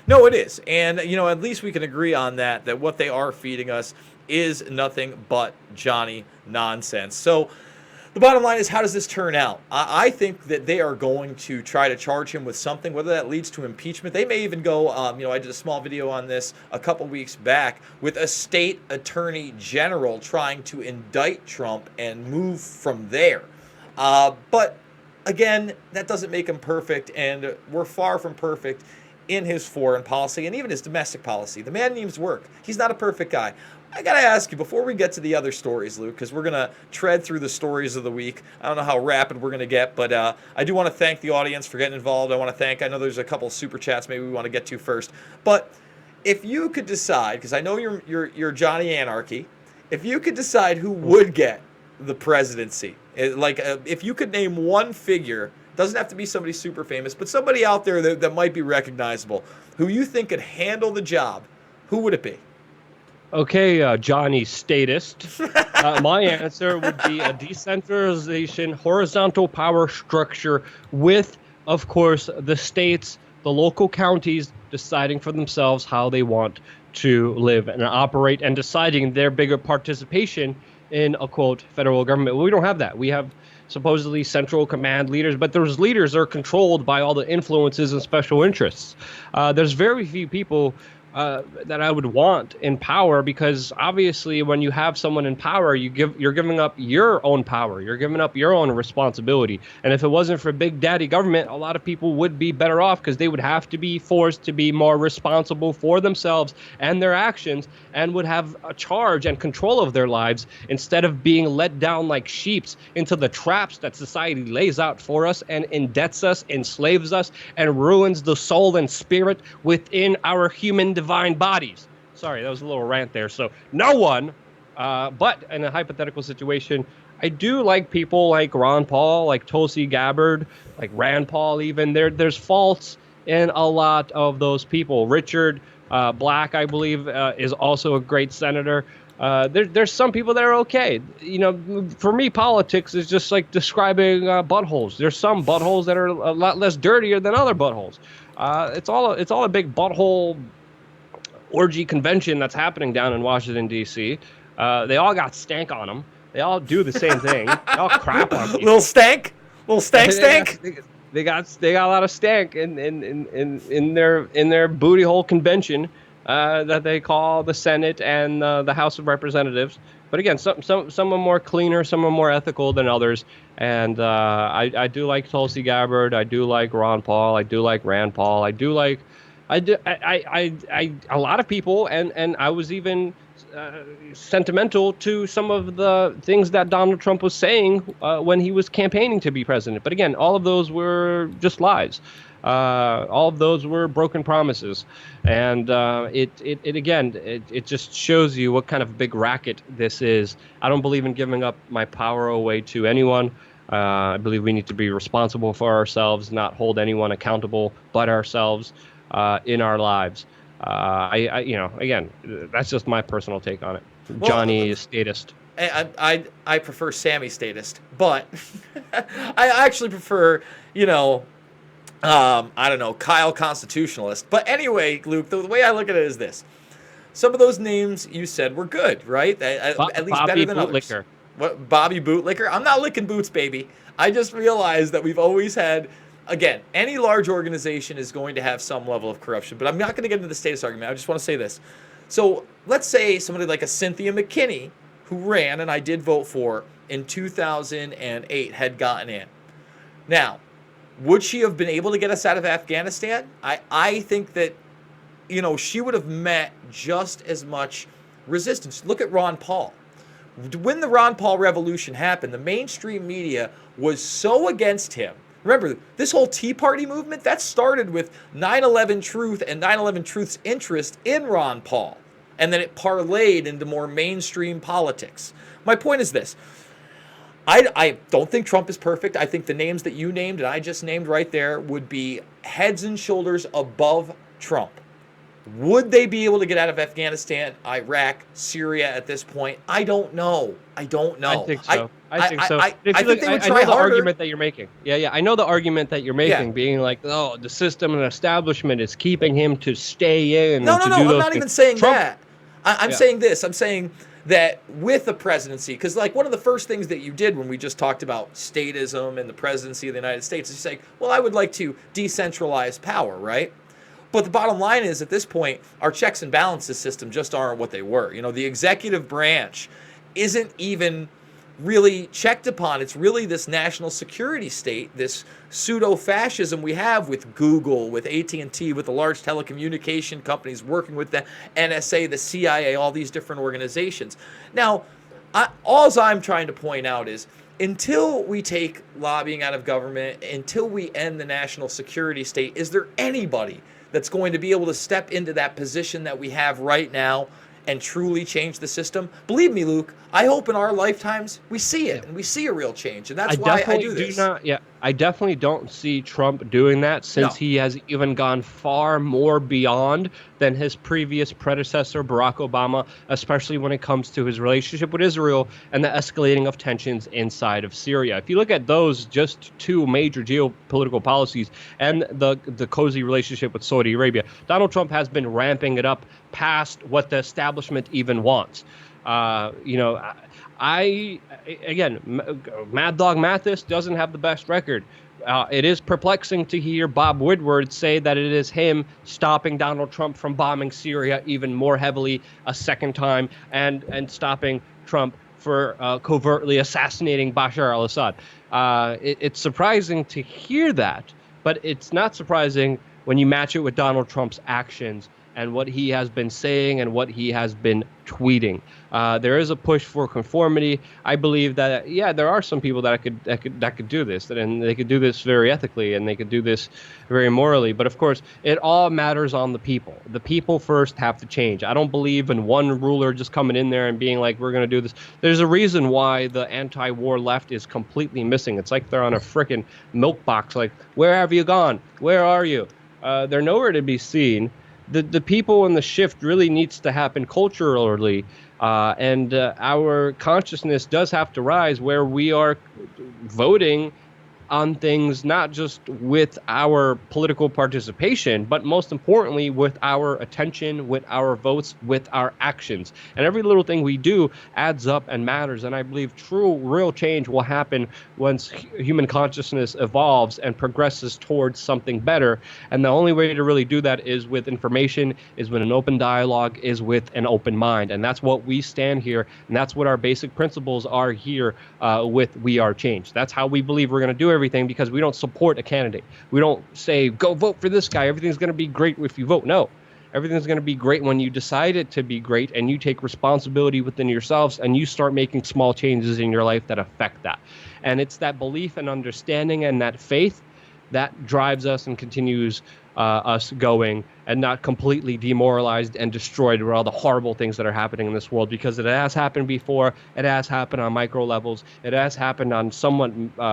No, it is. And, at least we can agree on that what they are feeding us is nothing but Johnny nonsense. So The bottom line is, how does this turn out? I think that they are going to try to charge him with something, whether that leads to impeachment. They may even go, I did a small video on this a couple weeks back with a state attorney general trying to indict Trump and move from there. But again, that doesn't make him perfect, and we're far from perfect in his foreign policy and even his domestic policy. The man needs work. He's not a perfect guy. I got to ask you, before we get to the other stories, Luke, because we're going to tread through the stories of the week. I don't know how rapid we're going to get, but I do want to thank the audience for getting involved. I know there's a couple super chats maybe we want to get to first. But if you could decide, because I know you're Johnny Anarchy, if you could decide who would get the presidency, if you could name one figure, doesn't have to be somebody super famous, but somebody out there that might be recognizable, who you think could handle the job, who would it be? Okay, Johnny Statist. My answer would be a decentralization, horizontal power structure with, of course, the states, the local counties deciding for themselves how they want to live and operate and deciding their bigger participation in a, quote, federal government. Well, we don't have that. We have supposedly central command leaders, but those leaders are controlled by all the influences and special interests. There's very few people that I would want in power, because obviously when you have someone in power, you're giving up your own power, you're giving up your own responsibility. And if it wasn't for big daddy government, a lot of people would be better off, because they would have to be forced to be more responsible for themselves and their actions, and would have a charge and control of their lives instead of being let down like sheeps into the traps that society lays out for us and indebts us, enslaves us, and ruins the soul and spirit within our human divine bodies. Sorry, that was a little rant there. So no one, but in a hypothetical situation, I do like people like Ron Paul, like Tulsi Gabbard, like Rand Paul even. There's faults in a lot of those people. Richard Black, I believe, is also a great senator. There's some people that are okay. For me, politics is just like describing buttholes. There's some buttholes that are a lot less dirtier than other buttholes. It's all a big butthole orgy convention that's happening down in Washington, D.C. They all got stank on them. They all do the same thing. They all crap on people. Little stank? They got a lot of stank in their booty hole convention that they call the Senate and the House of Representatives. But again, some are more cleaner, some are more ethical than others. And I do like Tulsi Gabbard. I do like Ron Paul. I do like Rand Paul. A lot of people, and I was even sentimental to some of the things that Donald Trump was saying when he was campaigning to be president. But again, all of those were just lies. All of those were broken promises. And it just shows you what kind of big racket this is. I don't believe in giving up my power away to anyone. I believe we need to be responsible for ourselves, not hold anyone accountable but ourselves in our lives. Again, that's just my personal take on it. Well, Johnny is statist. I prefer Sammy statist, but I actually prefer, Kyle constitutionalist. But anyway, Luke, the way I look at it is this. Some of those names you said were good, right? At least Bobby better than Bootlicker. others. What, Bobby Bootlicker? I'm not licking boots, baby. I just realized that we've always had, again, any large organization is going to have some level of corruption, but I'm not going to get into the statist argument. I just want to say this. So let's say somebody like a Cynthia McKinney, who ran, and I did vote for, in 2008, had gotten in. Now, would she have been able to get us out of Afghanistan? I think that, she would have met just as much resistance. Look at Ron Paul. When the Ron Paul revolution happened, the mainstream media was so against him. Remember, this whole Tea Party movement, that started with 9/11 Truth and 9/11 Truth's interest in Ron Paul. And then it parlayed into more mainstream politics. My point is this. I don't think Trump is perfect. I think the names that you named and I just named right there would be heads and shoulders above Trump. Would they be able to get out of Afghanistan, Iraq, Syria at this point? I don't know. I think so. I think so. I think they would try I know the harder. argument that you're making. Yeah. I know the argument that you're making, being like, oh, the system and establishment is keeping him to stay in. No. and to do I'm those not things. even saying Trump, that. I'm saying this. I'm saying that with the presidency, because like one of the first things that you did when we just talked about statism and the presidency of the United States is you say, well, I would like to decentralize power, right? But the bottom line is, at this point, our checks and balances system just aren't what they were. You know, the executive branch isn't even really checked upon. It's really this national security state, this pseudo-fascism we have with Google, with AT&T, with the large telecommunication companies working with the NSA, the CIA, all these different organizations. Now, all I'm trying to point out is until we take lobbying out of government, until we end the national security state, is there anybody that's going to be able to step into that position that we have right now and truly change the system? Believe me, Luke, I hope in our lifetimes we see it and we see a real change. And that's why I do this. I definitely don't see Trump doing that, since he has even gone far more beyond than his previous predecessor, Barack Obama, especially when it comes to his relationship with Israel and the escalating of tensions inside of Syria. If you look at those just two major geopolitical policies and the cozy relationship with Saudi Arabia, Donald Trump has been ramping it up past what the establishment even wants. Mad Dog Mathis doesn't have the best record. It is perplexing to hear Bob Woodward say that it is him stopping Donald Trump from bombing Syria even more heavily a second time, and stopping Trump for covertly assassinating Bashar al-Assad. It's surprising to hear that, but it's not surprising when you match it with Donald Trump's actions and what he has been saying and what he has been tweeting. There is a push for conformity. I believe that, there are some people that could do this, and they could do this very ethically, and they could do this very morally. But of course, it all matters on the people. The people first have to change. I don't believe in one ruler just coming in there and being like, we're going to do this. There's a reason why the anti-war left is completely missing. It's like they're on a frickin' milk box. Like, where have you gone? Where are you? They're nowhere to be seen. The people in the shift really needs to happen culturally, and our consciousness does have to rise where we are voting on things not just with our political participation, but most importantly with our attention, with our votes, with our actions. And every little thing we do adds up and matters. And I believe real change will happen once human consciousness evolves and progresses towards something better. And the only way to really do that is with information, is with an open dialogue, is with an open mind. And that's what we stand here. And that's what our basic principles are here with WeAreChange. That's how we believe we're going to do everything, because we don't support a candidate. We don't say, go vote for this guy. Everything's going to be great if you vote. No, everything's going to be great when you decide it to be great and you take responsibility within yourselves and you start making small changes in your life that affect that. And it's that belief and understanding and that faith that drives us and continues us going, and not completely demoralized and destroyed with all the horrible things that are happening in this world, because it has happened before. It has happened on micro levels. It has happened on somewhat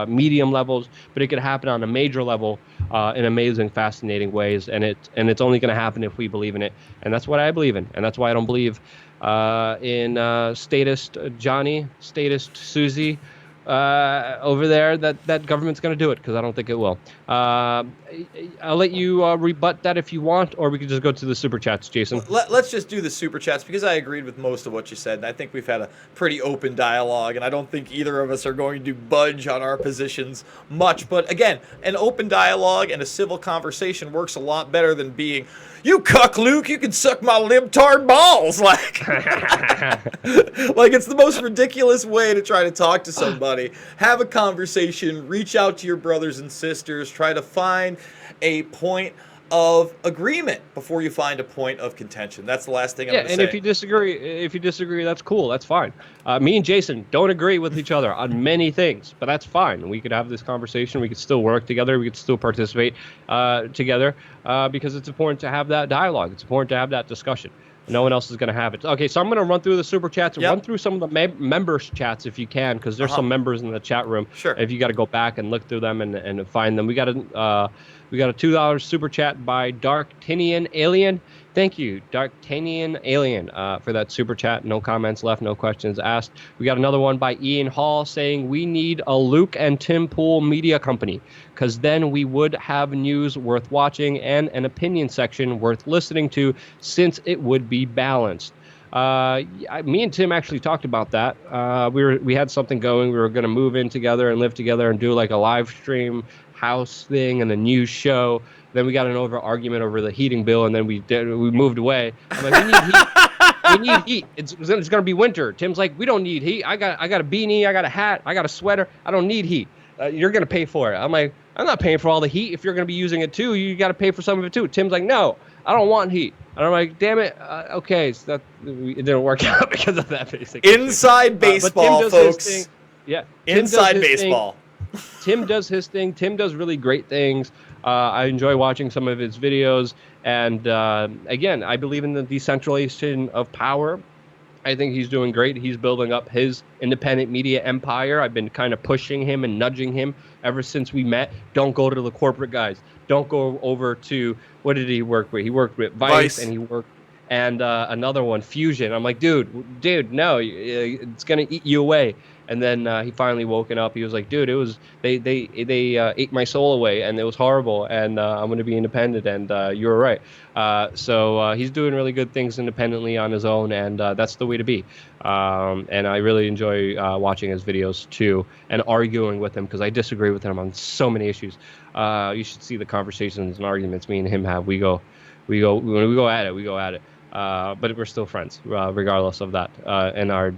medium levels, but it could happen on a major level in amazing, fascinating ways. And it's only going to happen if we believe in it. And that's what I believe in. And that's why I don't believe in statist Johnny, statist Susie, over there, that government's going to do it, because I don't think it will. I'll let you rebut that if you want, or we could just go to the super chats, Jason. Let's just do the super chats, because I agreed with most of what you said, and I think we've had a pretty open dialogue, and I don't think either of us are going to budge on our positions much. But again, an open dialogue and a civil conversation works a lot better than being, you cuck, Luke, you can suck my libtard balls. Like, like, it's the most ridiculous way to try to talk to somebody. Have a conversation, reach out to your brothers and sisters, try to find a point of agreement before you find a point of contention. That's the last thing I'm going to say. And if you disagree, that's cool. That's fine. Me and Jason don't agree with each other on many things, but that's fine. We could have this conversation. We could still work together. We could still participate together because it's important to have that dialogue. It's important to have that discussion. No one else is going to have it. Okay, so I'm going to run through the super chats and run through some of the members chats if you can, because there's some members in the chat room. Sure. If you got to go back and look through them and find them. We got a $2 super chat by Darktinian Alien. Thank you, Darktinian Alien, for that super chat. No comments left, no questions asked. We got another one by Ian Hall saying, we need a Luke and Tim Pool media company, because then we would have news worth watching and an opinion section worth listening to, since it would be balanced. Me and Tim actually talked about that. We had something going. We were going to move in together and live together and do like a live stream house thing and a news show. Then we got an argument over the heating bill, and then we moved away. I'm like, we need heat. We need heat. It's going to be winter. Tim's like, we don't need heat. I got a beanie. I got a hat. I got a sweater. I don't need heat. You're going to pay for it. I'm like, I'm not paying for all the heat. If you're going to be using it too, you got to pay for some of it too. Tim's like, no, I don't want heat. And I'm like, damn it. Okay, so it didn't work out because of that, basically. Inside baseball, folks. Yeah. Inside baseball. Tim does his thing. Tim does really great things. I enjoy watching some of his videos. And again, I believe in the decentralization of power. I think he's doing great. He's building up his independent media empire. I've been kind of pushing him and nudging him ever since we met. Don't go to the corporate guys. Don't go over to, what did he work with? He worked with Vice. And he worked, and another one, Fusion. I'm like, dude, no, it's going to eat you away. And then he finally woken up. He was like, dude, it was they ate my soul away, and it was horrible. And I'm going to be independent. And you were right. So he's doing really good things independently on his own, and that's the way to be. And I really enjoy watching his videos too, and arguing with him because I disagree with him on so many issues. You should see the conversations and arguments me and him have. We go at it. But we're still friends, regardless of that, and our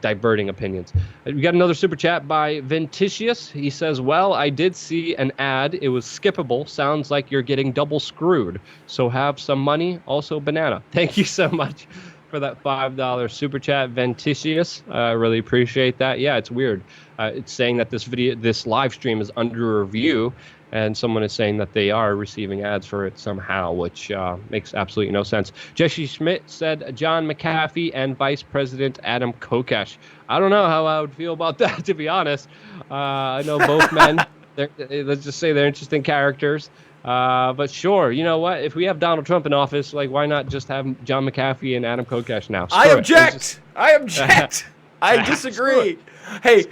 diverting opinions. We got another super chat by Ventitius. He says, well, I did see an ad. It was skippable. Sounds like you're getting double screwed. So have some money. Also banana. Thank you so much for that $5 super chat, Ventitius. I really appreciate that. Yeah, it's weird. It's saying that this live stream is under review, and someone is saying that they are receiving ads for it somehow, which makes absolutely no sense. Jesse Schmidt said John McAfee and Vice President Adam Kokesh. I don't know how I would feel about that, to be honest. I know both men. Let's just say they're interesting characters. But sure, you know what? If we have Donald Trump in office, like, why not just have John McAfee and Adam Kokesh now? I object. I disagree. Hey,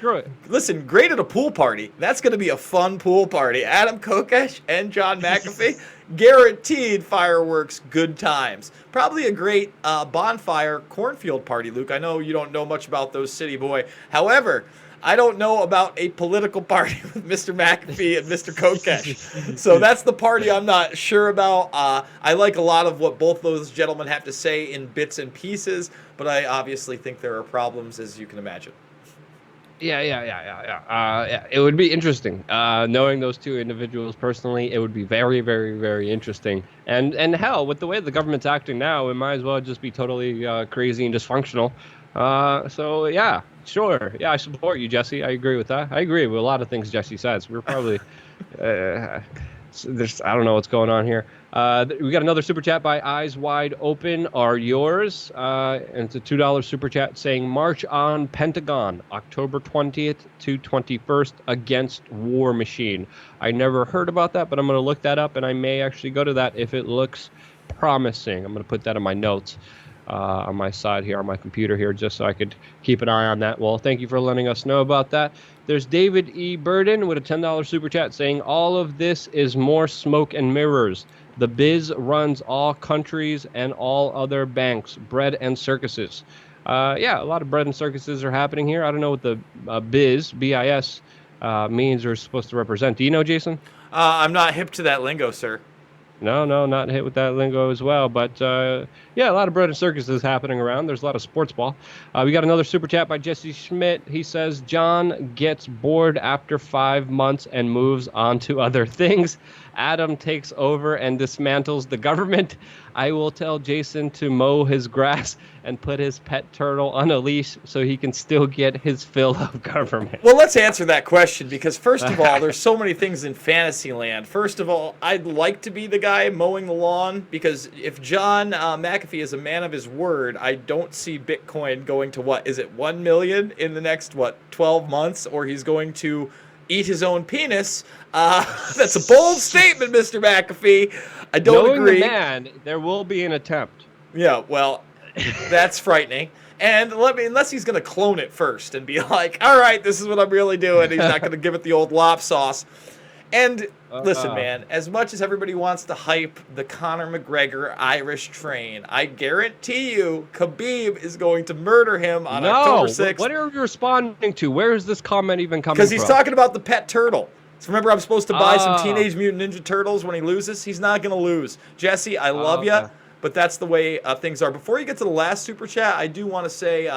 listen, great at a pool party. That's going to be a fun pool party. Adam Kokesh and John McAfee, guaranteed fireworks, good times. Probably a great bonfire cornfield party, Luke. I know you don't know much about those, city boy. However, I don't know about a political party with Mr. McAfee and Mr. Kokesh. So that's the party I'm not sure about. I like a lot of what both those gentlemen have to say in bits and pieces, but I obviously think there are problems, as you can imagine. Yeah. It would be interesting. Knowing those two individuals personally, it would be very, very, very interesting. And hell, with the way the government's acting now, it might as well just be totally crazy and dysfunctional. So yeah, sure. Yeah, I support you, Jesse. I agree with that. I agree with a lot of things Jesse says. We're probably I don't know what's going on here. We got another super chat by Eyes Wide Open Are Yours. And it's a $2 super chat saying March on Pentagon, October 20th to 21st against War Machine. I never heard about that, but I'm going to look that up, and I may actually go to that if it looks promising. I'm going to put that in my notes on my side here, on my computer here, just so I could keep an eye on that. Well, thank you for letting us know about that. There's David E. Burden with a $10 super chat saying all of this is more smoke and mirrors. The biz runs all countries and all other banks, bread and circuses. Yeah, a lot of bread and circuses are happening here. I don't know what the biz, B-I-S, means or is supposed to represent. Do you know, Jason? I'm not hip to that lingo, sir. No, not hit with that lingo as well. But, yeah, a lot of bread and circuses happening around. There's a lot of sports ball. We got another super chat by Jesse Schmidt. He says, John gets bored after 5 months and moves on to other things. Adam takes over and dismantles the government. I will tell Jason to mow his grass and put his pet turtle on a leash so he can still get his fill of government. Well, let's answer that question because, first of all, there's so many things in Fantasyland. First of all, I'd like to be the guy mowing the lawn because if John McAfee is a man of his word, I don't see Bitcoin going to, what, is it 1 million in the next, 12 months? Or he's going to eat his own penis. That's a bold statement, Mr. McAfee. I don't agree. Knowing the man, there will be an attempt. Yeah, well, that's frightening. And unless he's going to clone it first and be like, all right, this is what I'm really doing. He's not going to give it the old lop sauce. And listen, man, as much as everybody wants to hype the Conor McGregor Irish train, I guarantee you Khabib is going to murder him on October 6th. What are you responding to? Where is this comment even coming from? Because he's talking about the pet turtle. So remember, I'm supposed to buy some Teenage Mutant Ninja Turtles when he loses? He's not going to lose. Jesse, I love you, but that's the way things are. Before you get to the last super chat, I do want to say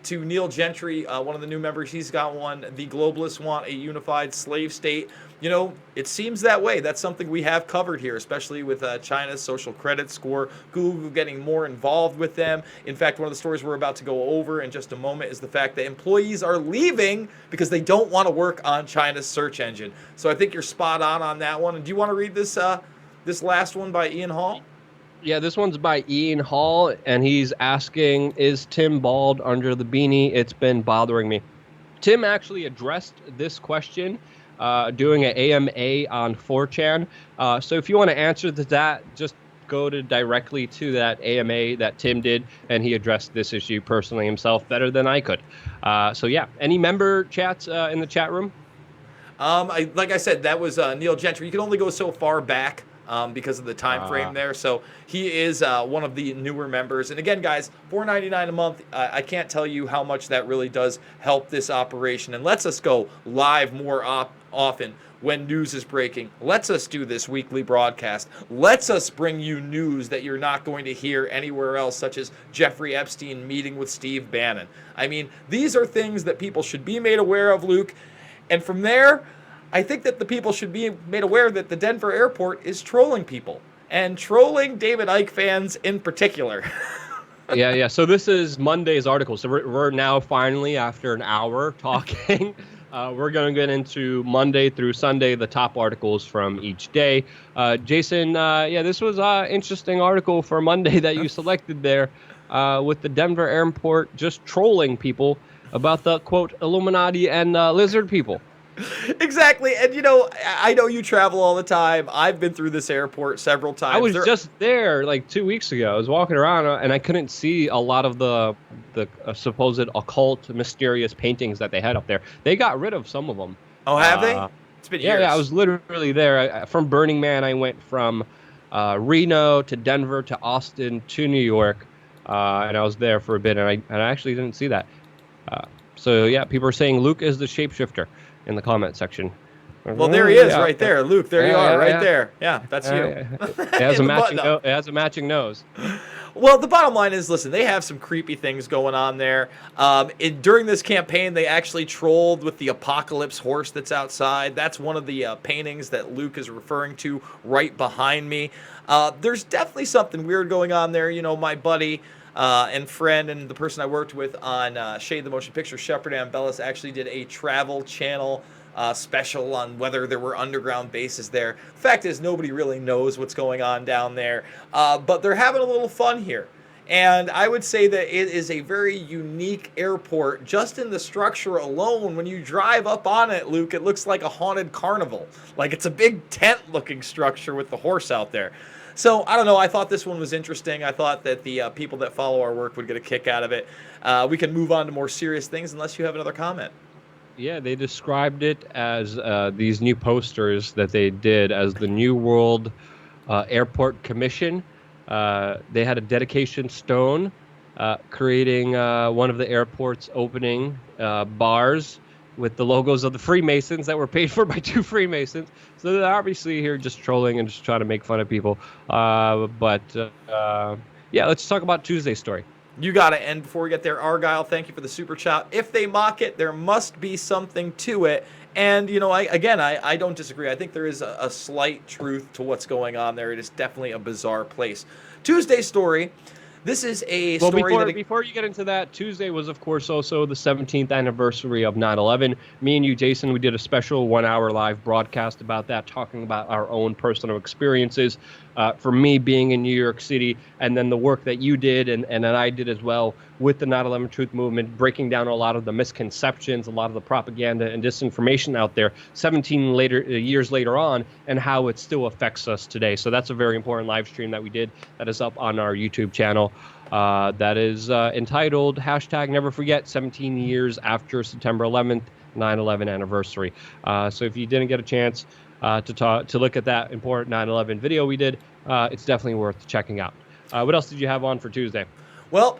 to Neil Gentry, one of the new members, he's got one. The globalists want a unified slave state. You know, it seems that way. That's something we have covered here, especially with China's social credit score, Google getting more involved with them. In fact, one of the stories we're about to go over in just a moment is the fact that employees are leaving because they don't want to work on China's search engine. So I think you're spot on that one. And do you want to read this this last one by Ian Hall? Yeah, this one's by Ian Hall, and he's asking, is Tim bald under the beanie? It's been bothering me. Tim actually addressed this question doing an AMA on 4chan. So if you want to answer to that, just go directly to that AMA that Tim did, and he addressed this issue personally himself better than I could. So yeah, any member chats in the chat room? Like I said, that was Neil Gentry. You can only go so far back because of the time frame there. So he is one of the newer members. And again, guys, $4.99 a month. I can't tell you how much that really does help this operation and lets us go live more often when news is breaking. Lets us do this weekly broadcast. Lets us bring you news that you're not going to hear anywhere else, such as Jeffrey Epstein meeting with Steve Bannon. I mean, these are things that people should be made aware of, Luke. And from there, I think that the people should be made aware that the Denver airport is trolling people, and trolling David Icke fans in particular. Yeah. So this is Monday's article. So we're now finally, after an hour talking, we're going to get into Monday through Sunday, the top articles from each day. Jason, this was an interesting article for Monday that you selected there with the Denver airport just trolling people about the, quote, Illuminati and lizard people. Exactly. And, you know, I know you travel all the time. I've been through this airport several times. I was just there like 2 weeks ago. I was walking around and I couldn't see a lot of the supposed occult, mysterious paintings that they had up there. They got rid of some of them. Oh, have they? It's been years. Yeah, I was literally there. From Burning Man, I went from Reno to Denver to Austin to New York, and I was there for a bit, and I actually didn't see that. So, yeah, people are saying Luke is the shapeshifter in the comment section. Well, there he is right there. Luke, there you are right there. Yeah, that's you. It has a matching nose. Well, the bottom line is, listen, they have some creepy things going on there. During this campaign, they actually trolled with the apocalypse horse that's outside. That's one of the paintings that Luke is referring to right behind me. There's definitely something weird going on there. You know, my buddy and friend and the person I worked with on Shade the Motion Picture, Shepard Ambellis, actually did a Travel Channel special on whether there were underground bases there. Fact is, nobody really knows what's going on down there, but they're having a little fun here. And I would say that it is a very unique airport just in the structure alone. When you drive up on it, Luke, it looks like a haunted carnival. Like it's a big tent-looking structure with the horse out there. So, I don't know, I thought this one was interesting. I thought that the people that follow our work would get a kick out of it. We can move on to more serious things unless you have another comment. Yeah, they described it as these new posters that they did as the New World Airport Commission. They had a dedication stone creating one of the airport's opening bars with the logos of the Freemasons that were paid for by two Freemasons. So they're obviously here just trolling and just trying to make fun of people. Let's talk about Tuesday's story. You got to end before we get there. Argyle, thank you for the super chat. If they mock it, there must be something to it. And, you know, I don't disagree. I think there is a slight truth to what's going on there. It is definitely a bizarre place. Tuesday's story. This is a story before you get into that, Tuesday was, of course, also the 17th anniversary of 9/11. Me and you, Jason, we did a special 1-hour live broadcast about that, talking about our own personal experiences. For me, being in New York City, and then the work that you did and that I did as well with the 9/11 Truth Movement, breaking down a lot of the misconceptions, a lot of the propaganda and disinformation out there 17 years later on, and how it still affects us today. So that's a very important live stream that we did that is up on our YouTube channel. That is entitled #NeverForget 17 years after September 11th, 9/11 anniversary. So if you didn't get a chance, to look at that important 9/11 video we did. It's definitely worth checking out. What else did you have on for Tuesday? Well,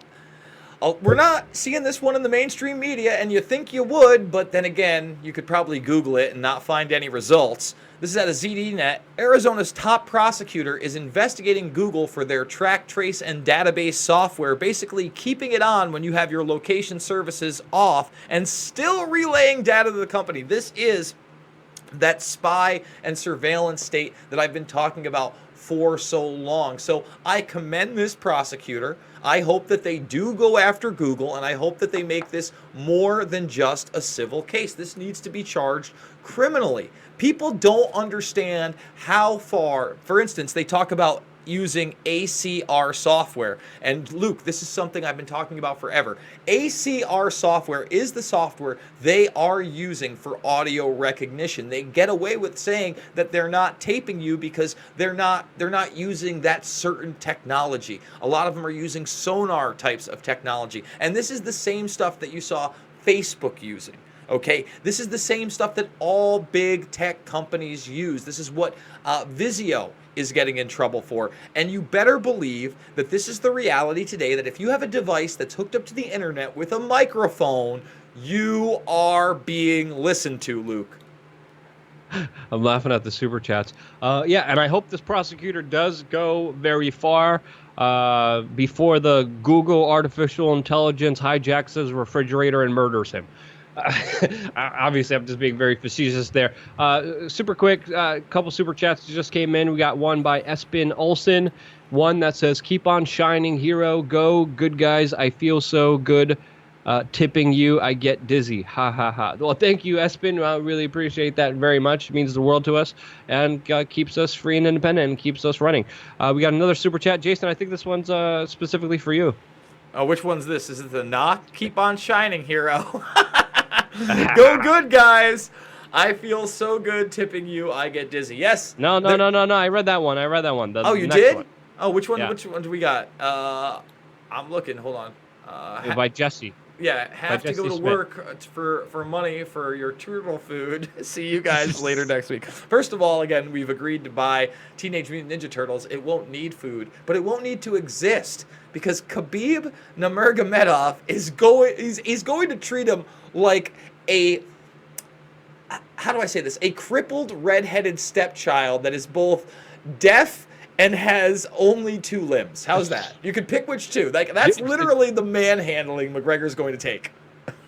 we're not seeing this one in the mainstream media, and you think you would, but then again, you could probably Google it and not find any results. This is at a ZDNet. Arizona's top prosecutor is investigating Google for their track, trace, and database software, basically keeping it on when you have your location services off and still relaying data to the company. This is that spy and surveillance state that I've been talking about for so long. So I commend this prosecutor. I hope that they do go after Google, and I hope that they make this more than just a civil case. This needs to be charged criminally. People don't understand how far, for instance, they talk about using ACR software. And Luke, this is something I've been talking about forever. ACR software is the software they are using for audio recognition. They get away with saying that they're not taping you because they're not using that certain technology. A lot of them are using sonar types of technology. And this is the same stuff that you saw Facebook using. Okay, this is the same stuff that all big tech companies use. This is what Vizio is getting in trouble for. And you better believe that this is the reality today, that if you have a device that's hooked up to the internet with a microphone, you are being listened to, Luke. I'm laughing at the super chats. Yeah, and I hope this prosecutor does go very far before the Google artificial intelligence hijacks his refrigerator and murders him. Obviously, I'm just being very facetious there. Super quick, a couple super chats just came in. We got one by Espen Olsen, one that says, "Keep on shining, hero. Go, good guys. I feel so good. Tipping you, I get dizzy. Ha ha ha." Well, thank you, Espen. I really appreciate that very much. It means the world to us and keeps us free and independent and keeps us running. We got another super chat. Jason, I think this one's specifically for you. Which one's this? Is it the knock? Keep on shining, hero. Go good, guys. I feel so good tipping you. I get dizzy. Yes. No. I read that one. Oh, you did? One. Oh, which one? Yeah. Which one do we got? I'm looking. Hold on. By Jesse. Yeah, have to go to work for money for your turtle food. See you guys later next week. First of all, again, we've agreed to buy Teenage Mutant Ninja Turtles. It won't need food, but it won't need to exist because Khabib Nurmagomedov is going to treat him like a, how do I say this? A crippled redheaded stepchild that is both deaf and has only 2 limbs. How's that? You could pick which 2. Like, that's literally the manhandling McGregor's going to take.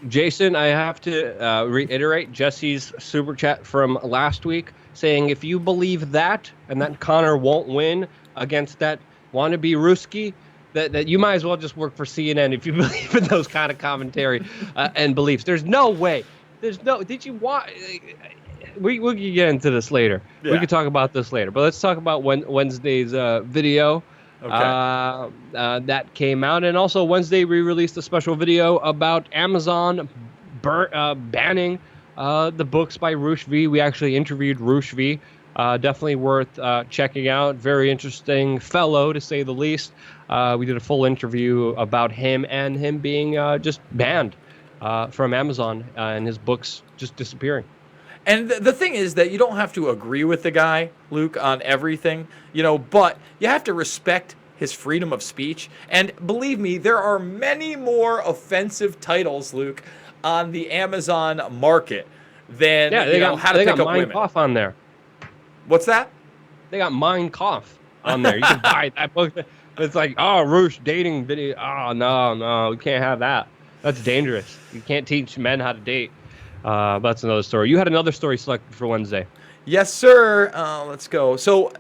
Jason, I have to reiterate Jesse's super chat from last week saying if you believe that and that Conor won't win against that wannabe Ruski, that you might as well just work for CNN if you believe in those kind of commentary and beliefs. There's no way. Did you want... We can get into this later. Yeah. We can talk about this later. But let's talk about Wednesday's video that came out. And also Wednesday, we released a special video about Amazon banning the books by Roosh V. We actually interviewed Roosh V. Definitely worth checking out. Very interesting fellow, to say the least. We did a full interview about him and him being just banned from Amazon and his books just disappearing. And the thing is that you don't have to agree with the guy, Luke, on everything, but you have to respect his freedom of speech. And believe me, there are many more offensive titles, Luke, on the Amazon market than How to Pick Up Women. They got Mein Kampf on there. What's that? They got Mein Kampf on there. You can buy that book. It's like, oh, Roosh dating video. Oh, no, we can't have that. That's dangerous. You can't teach men how to date. That's another story. You had another story selected for Wednesday. Yes, sir. Let's go. So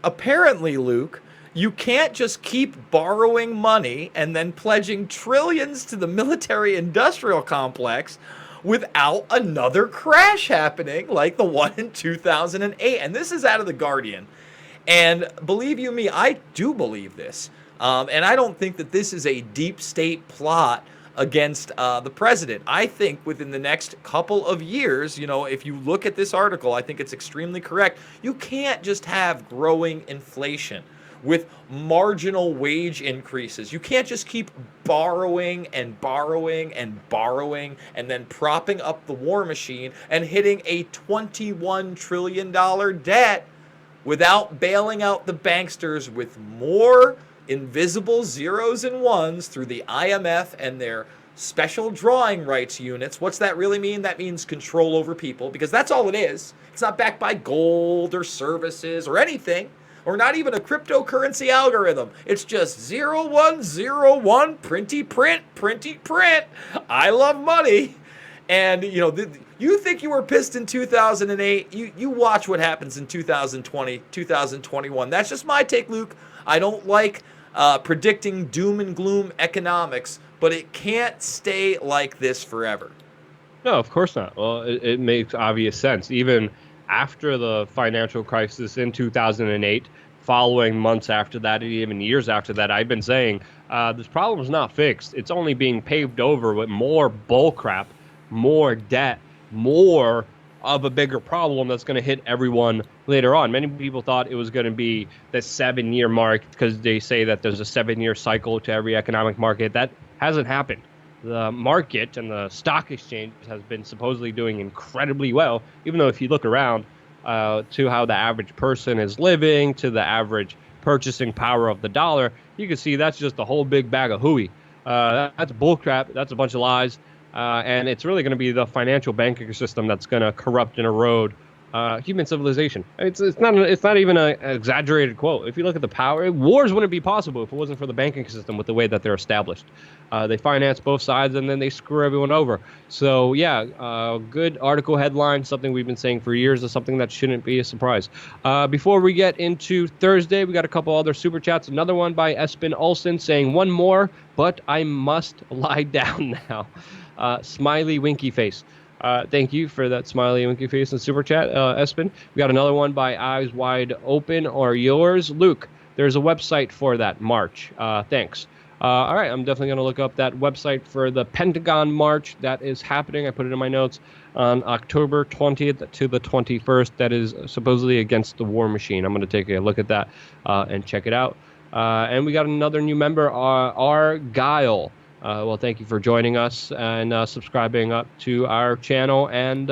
apparently, Luke, you can't just keep borrowing money and then pledging trillions to the military-industrial complex without another crash happening like the one in 2008. And this is out of The Guardian. And believe you me, I do believe this. And I don't think that this is a deep state plot against the president. I think within the next couple of years, if you look at this article, I think it's extremely correct. You can't just have growing inflation with marginal wage increases. You can't just keep borrowing and borrowing and borrowing and then propping up the war machine and hitting a $21 trillion debt without bailing out the banksters with more invisible zeros and ones through the IMF and their special drawing rights units. What's that really mean? That means control over people, because that's all it is. It's not backed by gold or services or anything, or not even a cryptocurrency algorithm. It's just 0101 printy print. I love money. And, you know, you think you were pissed in 2008. You watch what happens in 2020, 2021. That's just my take, Luke. I don't like predicting doom and gloom economics, but it can't stay like this forever. No, of course not. Well, it makes obvious sense. Even after the financial crisis in 2008, following months after that, and even years after that, I've been saying this problem is not fixed. It's only being paved over with more bullcrap, more debt, more of a bigger problem that's going to hit everyone later on. Many people thought it was going to be the 7-year mark, because they say that there's a 7-year cycle to every economic market. That hasn't happened. The market and the stock exchange has been supposedly doing incredibly well, even though if you look around to how the average person is living, to the average purchasing power of the dollar, you can see that's just a whole big bag of hooey. That's bullcrap. That's a bunch of lies. And it's really going to be the financial banking system that's going to corrupt and erode human civilization. It's not even an exaggerated quote. If you look at the power, wars wouldn't be possible if it wasn't for the banking system with the way that they're established. They finance both sides and then they screw everyone over. So yeah, good article headline, something we've been saying for years, is something that shouldn't be a surprise. Before we get into Thursday, we got a couple other super chats. Another one by Espen Olsen saying, one more, but I must lie down now. Smiley winky face. Thank you for that smiley winky face and super chat, Espen. We got another one by Eyes Wide Open, or yours, Luke. There's a website for that march. Thanks. All right, I'm definitely going to look up that website for the Pentagon March that is happening. I put it in my notes on October 20th to the 21st. That is supposedly against the war machine. I'm going to take a look at that and check it out. And we got another new member, Argyle. Well, thank you for joining us and subscribing up to our channel and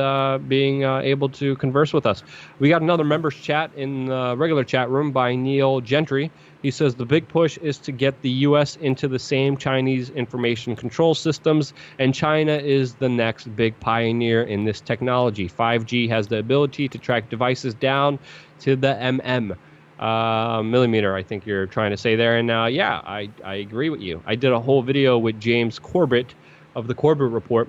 being able to converse with us. We got another members chat in the regular chat room by Neil Gentry. He says the big push is to get the U.S. into the same Chinese information control systems, and China is the next big pioneer in this technology. 5G has the ability to track devices down to the millimeter, I think you're trying to say there. And yeah, I agree with you. I did a whole video with James Corbett of the Corbett Report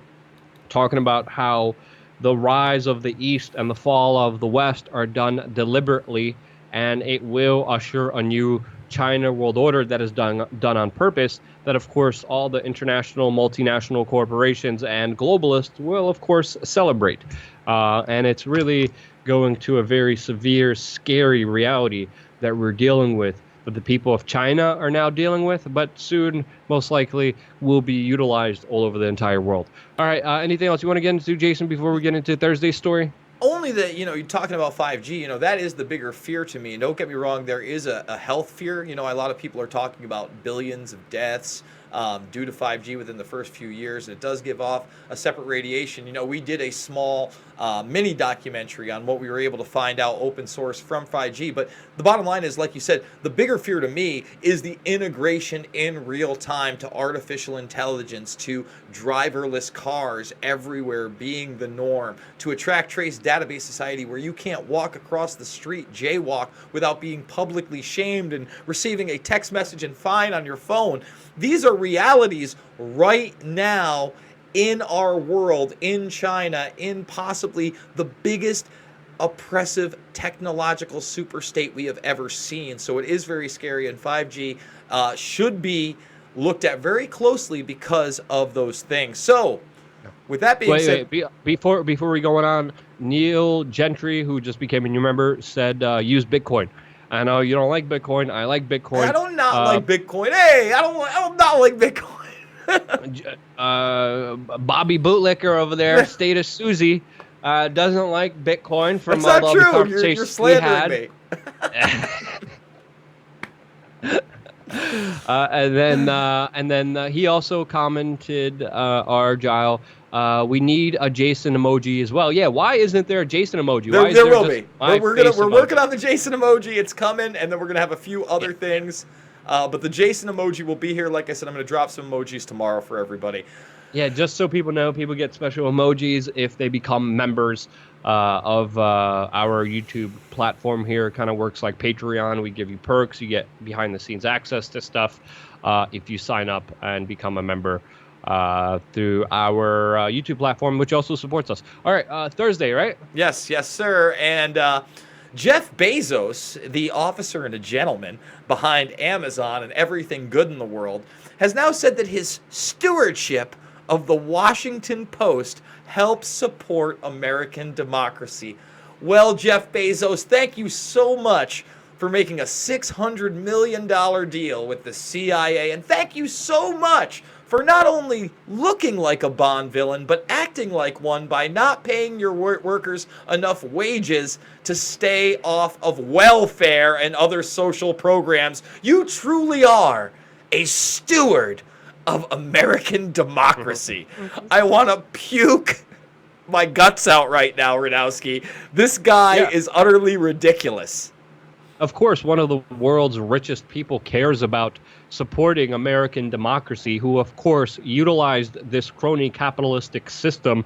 talking about how the rise of the East and the fall of the West are done deliberately, and it will usher a new China world order that is done on purpose, that of course all the international multinational corporations and globalists will of course celebrate. And it's really going to a very severe, scary reality that we're dealing with, that the people of China are now dealing with, but soon, most likely, will be utilized all over the entire world. All right, anything else you want to get into, Jason, before we get into Thursday's story? Only that, you're talking about 5G, that is the bigger fear to me. And don't get me wrong, there is a health fear. A lot of people are talking about billions of deaths due to 5G within the first few years. And it does give off a separate radiation. We did a small mini documentary on what we were able to find out open source from 5G. But the bottom line is, like you said, the bigger fear to me is the integration in real time to artificial intelligence, to driverless cars everywhere being the norm, to a track trace database society where you can't walk across the street, jaywalk, without being publicly shamed and receiving a text message and fine on your phone. These are realities right now in our world, in China, in possibly the biggest oppressive technological superstate we have ever seen. So it is very scary, and 5G should be looked at very closely because of those things. So with that being said... Before we go on, Neil Gentry, who just became a new member, said use Bitcoin. I know you don't like Bitcoin. I like Bitcoin. I don't like Bitcoin. Hey, I don't not like Bitcoin. Bobby Bootlicker over there, Status Susie, doesn't like Bitcoin from That's all not the true. conversations You're slandering me. And then he also commented, Argyle, we need a Jason emoji as well. Yeah, why isn't there a Jason emoji? Why is There will just be. my We're face working emoji? on the Jason emoji. It's coming, and then we're gonna have a few other things. But the Jason emoji will be here. Like I said, I'm gonna drop some emojis tomorrow for everybody. Yeah, just so people know, people get special emojis if they become members of our YouTube platform here. It kind of works like Patreon. We give you perks. You get behind-the-scenes access to stuff if you sign up and become a member through our YouTube platform, which also supports us. All right, Thursday, right? Yes, sir. And Jeff Bezos, the officer and a gentleman behind Amazon and everything good in the world, has now said that his stewardship of the Washington Post helps support American democracy. Well, Jeff Bezos, thank you so much for making a $600 million deal with the CIA. And thank you so much for not only looking like a Bond villain, but acting like one by not paying your workers enough wages to stay off of welfare and other social programs. You truly are a steward of American democracy. I want to puke my guts out right now, Rudkowski. This guy is utterly ridiculous. Of course, one of the world's richest people cares about supporting American democracy, who, of course, utilized this crony capitalistic system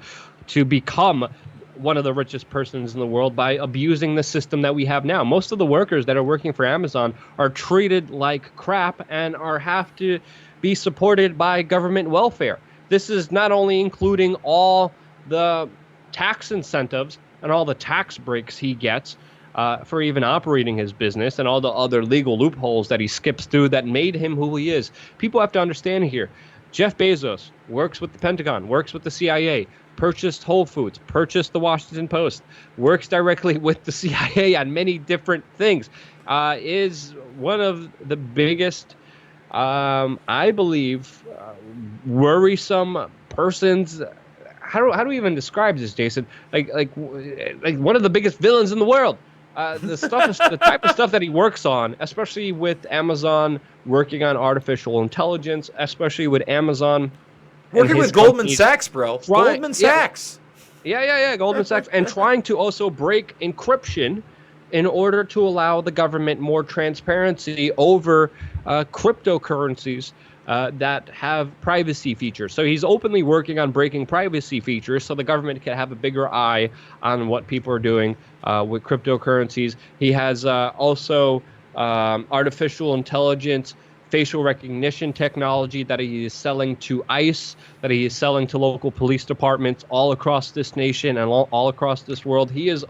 to become one of the richest persons in the world by abusing the system that we have now. Most of the workers that are working for Amazon are treated like crap and have to be supported by government welfare. This is not only including all the tax incentives and all the tax breaks he gets for even operating his business and all the other legal loopholes that he skips through that made him who he is. People have to understand here, Jeff Bezos works with the Pentagon, works with the CIA, purchased Whole Foods, purchased the Washington Post, works directly with the CIA on many different things, is one of the biggest, I believe, worrisome persons. How do we even describe this, Jason? Like one of the biggest villains in the world. The type of stuff that he works on, especially with Amazon working on artificial intelligence, especially with Amazon working with Goldman Sachs, bro. Goldman Sachs. Yeah, Goldman Sachs, and trying to also break encryption in order to allow the government more transparency over cryptocurrencies that have privacy features. So he's openly working on breaking privacy features so the government can have a bigger eye on what people are doing with cryptocurrencies. He has also artificial intelligence, facial recognition technology that he is selling to ICE, that he is selling to local police departments all across this nation and all across this world. He is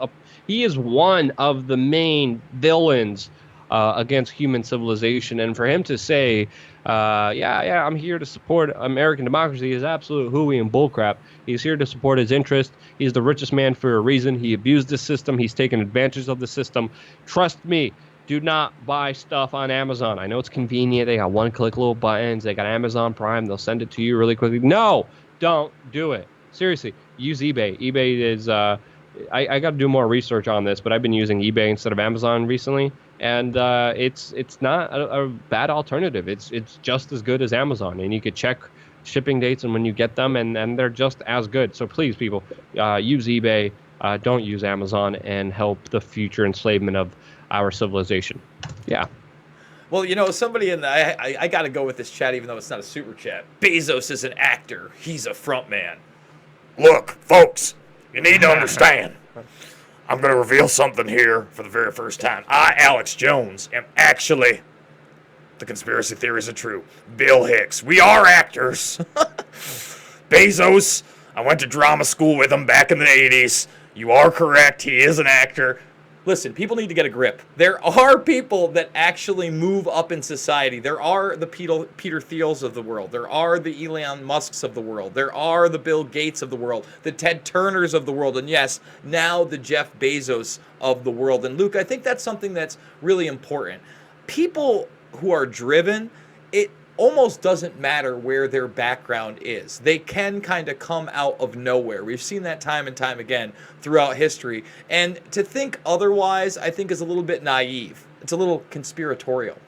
one of the main villains against human civilization. And for him to say, I'm here to support American democracy is absolute hooey and bullcrap. He's here to support his interest. He's the richest man for a reason. He abused the system. He's taken advantage of the system. Trust me, do not buy stuff on Amazon. I know it's convenient. They got one-click little buttons. They got Amazon Prime. They'll send it to you really quickly. No, don't do it. Seriously, use eBay. eBay is... I got to do more research on this, but I've been using eBay instead of Amazon recently, and it's not a bad alternative. It's just as good as Amazon, and you could check shipping dates and when you get them, and they're just as good. So please, people, use eBay. Don't use Amazon, and help the future enslavement of our civilization. Yeah. Well, you know, somebody in the... I got to go with this chat, even though it's not a super chat. Bezos is an actor. He's a front man. Look, folks, you need to understand. I'm going to reveal something here for the very first time. I, Alex Jones, am actually... The conspiracy theories are true. Bill Hicks. We are actors. Bezos, I went to drama school with him back in the 80s. You are correct. He is an actor. Listen, people need to get a grip. There are people that actually move up in society. There are the Peter Thiels of the world. There are the Elon Musks of the world. There are the Bill Gates of the world, the Ted Turners of the world, and yes, now the Jeff Bezos of the world. And Luke, I think that's something that's really important. People who are driven, it almost doesn't matter where their background is. They can kind of come out of nowhere. We've seen that time and time again throughout history. And to think otherwise, I think, is a little bit naive. It's a little conspiratorial.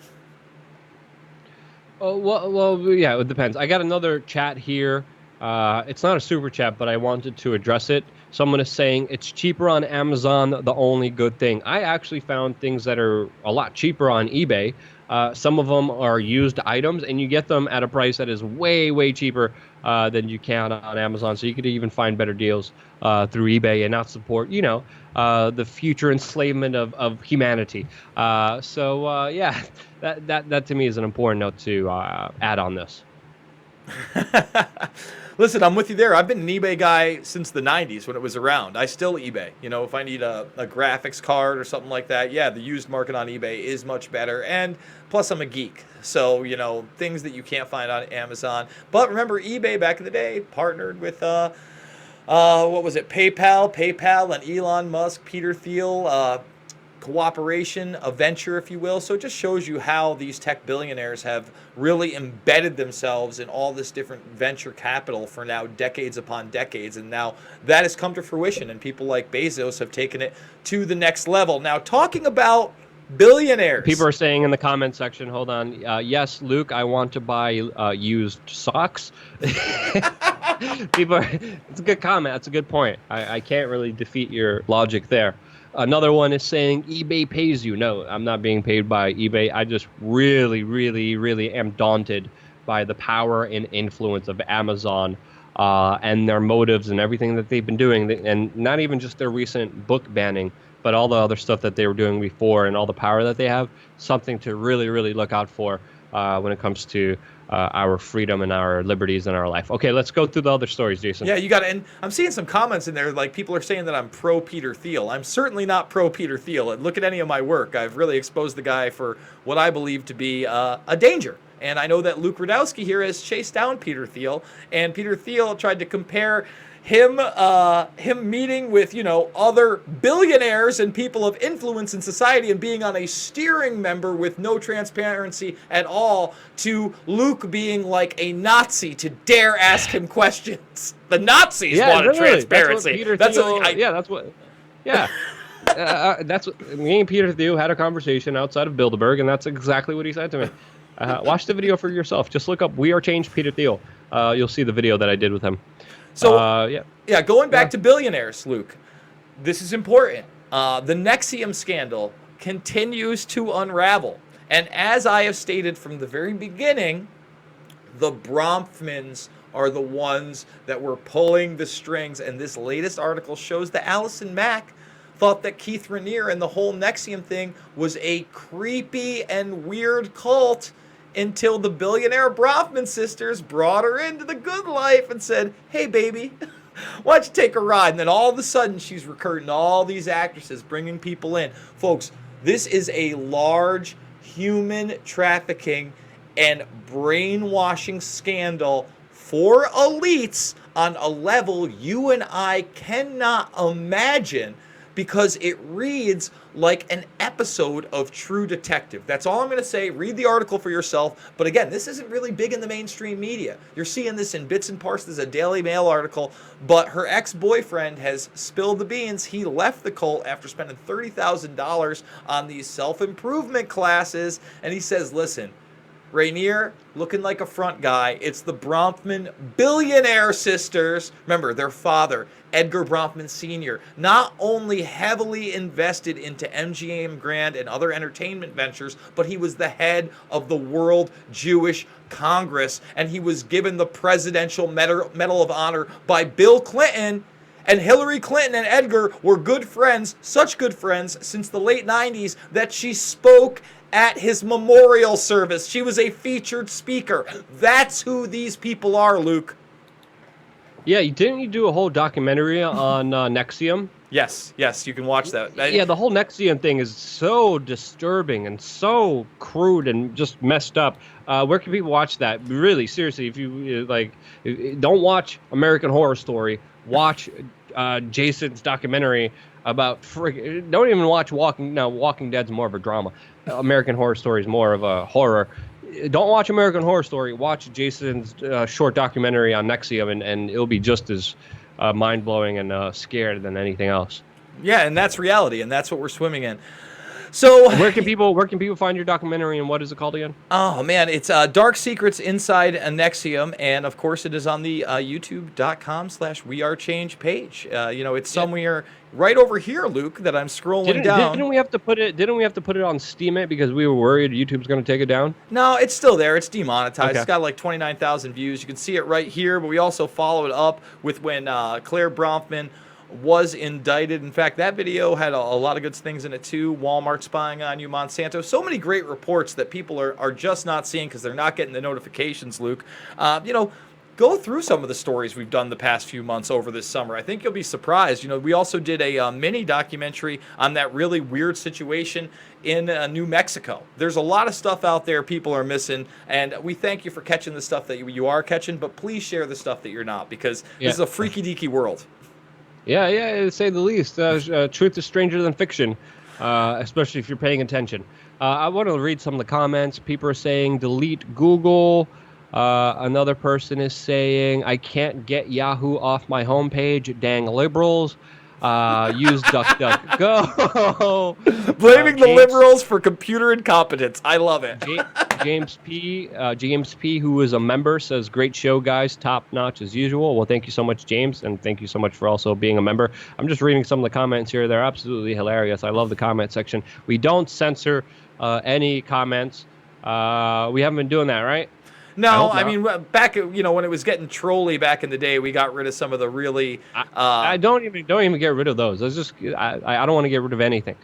Oh, well, yeah, it depends. I got another chat here. It's not a super chat, but I wanted to address it. Someone is saying it's cheaper on Amazon, the only good thing. I actually found things that are a lot cheaper on eBay. Some of them are used items, and you get them at a price that is way, way cheaper than you can on Amazon. So you could even find better deals through eBay and not support, the future enslavement of humanity. Yeah, that to me is an important note to add on this. Listen, I'm with you there. I've been an eBay guy since the 90s when it was around. I still eBay. If I need a graphics card or something like that, yeah, the used market on eBay is much better. And plus, I'm a geek. So, things that you can't find on Amazon. But remember, eBay back in the day partnered with, what was it, PayPal and Elon Musk, Peter Thiel, cooperation, a venture, if you will. So it just shows you how these tech billionaires have really embedded themselves in all this different venture capital for now decades upon decades. And now that has come to fruition, and people like Bezos have taken it to the next level. Now, talking about billionaires. People are saying in the comment section, hold on. Yes, Luke, I want to buy used socks. It's a good comment. That's a good point. I can't really defeat your logic there. Another one is saying eBay pays you. No, I'm not being paid by eBay. I just really, really, really am daunted by the power and influence of Amazon and their motives and everything that they've been doing. And not even just their recent book banning, but all the other stuff that they were doing before and all the power that they have. Something to really, really look out for when it comes to our freedom and our liberties in our life. Okay, let's go through the other stories, Jason. Yeah, you got it. And I'm seeing some comments in there, like people are saying that I'm pro Peter Thiel. I'm certainly not pro Peter Thiel. And look at any of my work. I've really exposed the guy for what I believe to be a danger. And I know that Luke Rudkowski here has chased down Peter Thiel, and Peter Thiel tried to compare him meeting with, other billionaires and people of influence in society and being on a steering member with no transparency at all, to Luke being like a Nazi to dare ask him questions. The Nazis wanted transparency. That's what me and Peter Thiel had a conversation outside of Bilderberg, and that's exactly what he said to me. Watch the video for yourself. Just look up WeAreChange Peter Thiel. You'll see the video that I did with him. So, going back to billionaires, Luke, this is important. The Nexium scandal continues to unravel. And as I have stated from the very beginning, the Bronfmans are the ones that were pulling the strings. And this latest article shows that Allison Mack thought that Keith Raniere and the whole Nexium thing was a creepy and weird cult, until the billionaire Bronfman sisters brought her into the good life and said, hey, baby, why don't you take a ride? And then all of a sudden, she's recruiting all these actresses, bringing people in. Folks, this is a large human trafficking and brainwashing scandal for elites on a level you and I cannot imagine, because it reads like an episode of True Detective. That's all I'm going to say. Read the article for yourself. But again, this isn't really big in the mainstream media. You're seeing this in bits and parts. There's a Daily Mail article. But her ex-boyfriend has spilled the beans. He left the cult after spending $30,000 on these self-improvement classes. And he says, listen, Raniere, looking like a front guy. It's the Bronfman billionaire sisters. Remember, their father, Edgar Bronfman Sr., not only heavily invested into MGM Grand and other entertainment ventures, but he was the head of the World Jewish Congress, and he was given the Presidential Medal of Honor by Bill Clinton. And Hillary Clinton and Edgar were good friends, such good friends, since the late 90s that she spoke at his memorial service. She was a featured speaker. That's who these people are, Luke. Yeah, didn't you do a whole documentary on Nexium? Yes, you can watch that. Yeah, the whole Nexium thing is so disturbing and so crude and just messed up. Where can people watch that? Really, seriously, if you don't watch American Horror Story, watch Jason's documentary about don't even watch Walking Dead's more of a drama. American Horror Story is more of a horror. Don't watch American Horror Story. Watch Jason's short documentary on Nexium, and it'll be just as mind-blowing and scared than anything else. Yeah, and that's reality, and that's what we're swimming in. So Where can people find your documentary, and what is it called again? oh man, it's Dark Secrets Inside Nexium, and of course it is on the youtube.com/WeAreChange page. It's somewhere right over here, Luke, that I'm scrolling down. Didn't we have to put it? Didn't we have to put it on Steam it because we were worried YouTube's going to take it down? No, it's still there. It's demonetized. Okay. It's got like 29,000 views. You can see it right here, but we also follow it up with when Claire Bronfman was indicted. In fact, that video had a lot of good things in it too. Walmart spying on you, Monsanto. So many great reports that people are just not seeing because they're not getting the notifications, Luke. Go through some of the stories we've done the past few months over this summer. I think you'll be surprised. We also did a mini documentary on that really weird situation in New Mexico. There's a lot of stuff out there people are missing, and we thank you for catching the stuff that you are catching, but please share the stuff that you're not, because this is a freaky deaky world. Yeah, to say the least. Truth is stranger than fiction, especially if you're paying attention. I want to read some of the comments. People are saying delete Google. Another person is saying, I can't get Yahoo off my homepage. Dang liberals. Use DuckDuckGo. Blaming the liberals for computer incompetence. I love it. James P, who is a member, says, great show, guys. Top notch as usual. Well, thank you so much, James. And thank you so much for also being a member. I'm just reading some of the comments here. They're absolutely hilarious. I love the comment section. We don't censor any comments. We haven't been doing that, right? No, I mean, back when it was getting trolly back in the day, we got rid of some of the really. I don't even get rid of those. I don't want to get rid of anything.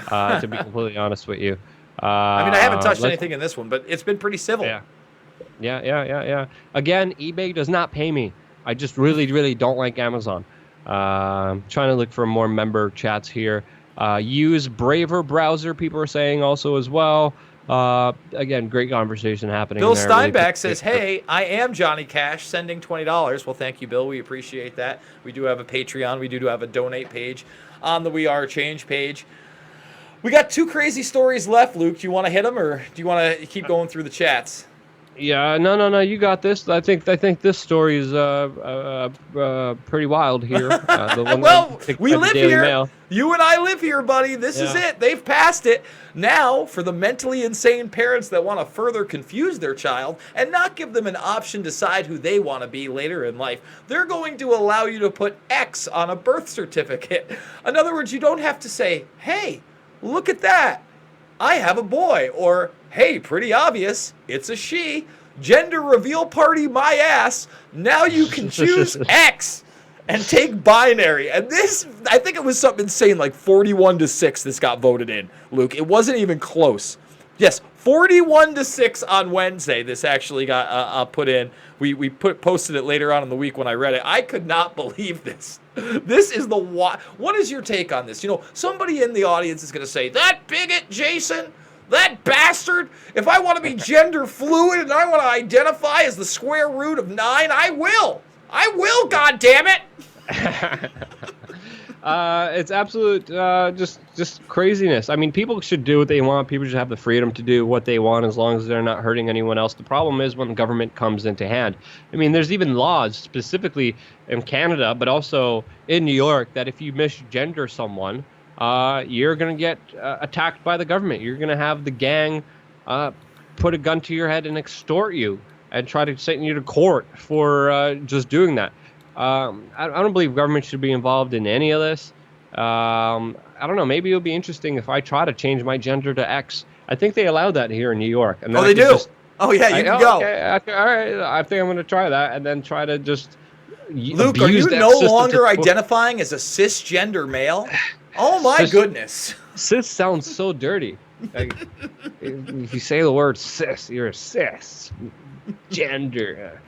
To be completely honest with you. I mean, I haven't touched anything in this one, but it's been pretty civil. Yeah. Again, eBay does not pay me. I just really don't like Amazon. Trying to look for more member chats here. Use Braver browser. People are saying also as well. Again, great conversation happening. Bill there. Steinbeck says, hey, I am Johnny Cash, sending $20. Well, thank you, Bill. We appreciate that. We do have a Patreon. We do have a donate page on the WeAreChange page. We got 2 crazy stories left, Luke. Do you want to hit them, or do you want to keep going through the chats? Yeah, no, you got this. I think this story is pretty wild here. The one well, we live Daily here. Mail. You and I live here, buddy. This is it. They've passed it. Now, for the mentally insane parents that want to further confuse their child and not give them an option to decide who they want to be later in life, they're going to allow you to put X on a birth certificate. In other words, you don't have to say, hey, look at that, I have a boy, or hey, pretty obvious, it's a she. Gender reveal party my ass. Now you can choose X and take binary. And this, I think it was something insane, like 41-6 this got voted in, Luke. It wasn't even close. Yes, 41-6 on Wednesday this actually got put in. We posted it later on in the week when I read it. I could not believe this. This is the what is your take on this? Somebody in the audience is going to say, that bigot, Jason, that bastard, if I want to be gender fluid and I want to identify as the square root of 9, I will. I will, goddammit. It's absolute just craziness. I mean, people should do what they want. People should have the freedom to do what they want as long as they're not hurting anyone else. The problem is when the government comes into hand. I mean, there's even laws specifically in Canada, but also in New York, that if you misgender someone, you're going to get attacked by the government. You're going to have the gang put a gun to your head and extort you and try to send you to court for just doing that. I don't believe government should be involved in any of this. I don't know. Maybe it'll be interesting if I try to change my gender to X. I think they allow that here in New York. And then they do? Oh, yeah, you can go. Okay, all right. I think I'm going to try that and then try to just Luke, are you no longer identifying as a cisgender male? Oh, my goodness. Cis sounds so dirty. Like, if you say the word cis, you're a cis. Gender.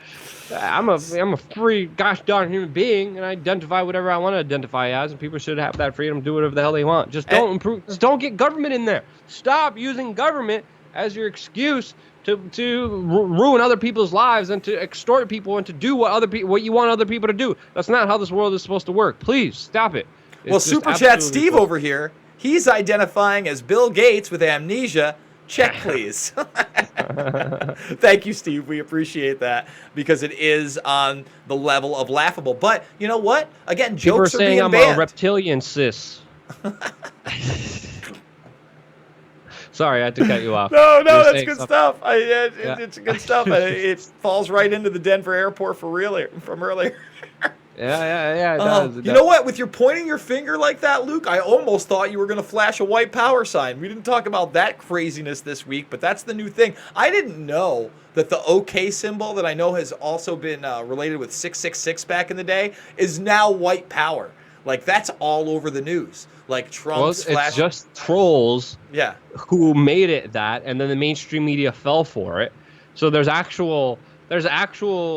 I'm a free gosh darn human being, and I identify whatever I want to identify as, and people should have that freedom to do whatever the hell they want. Just don't get government in there. Stop using government as your excuse to ruin other people's lives and to extort people and to do what you want other people to do. That's not how this world is supposed to work. Please stop it. Well, Super Chat Steve over here, he's identifying as Bill Gates with amnesia. Check, please. Thank you, Steve. We appreciate that because it is on the level of laughable. But you know what? Again, jokes are being banned. I'm a reptilian cis. Sorry, I had to cut you off. No, You were that's saying good something. stuff. Yeah. It's good stuff. It falls right into the Denver airport from earlier. Yeah, it does. You know what? With your pointing your finger like that, Luke, I almost thought you were going to flash a white power sign. We didn't talk about that craziness this week, but that's the new thing. I didn't know that the OK symbol that I know has also been related with 666 back in the day is now white power. Like, that's all over the news. Like, Trump's Well, it's just trolls who made it that, and then the mainstream media fell for it. So there's actual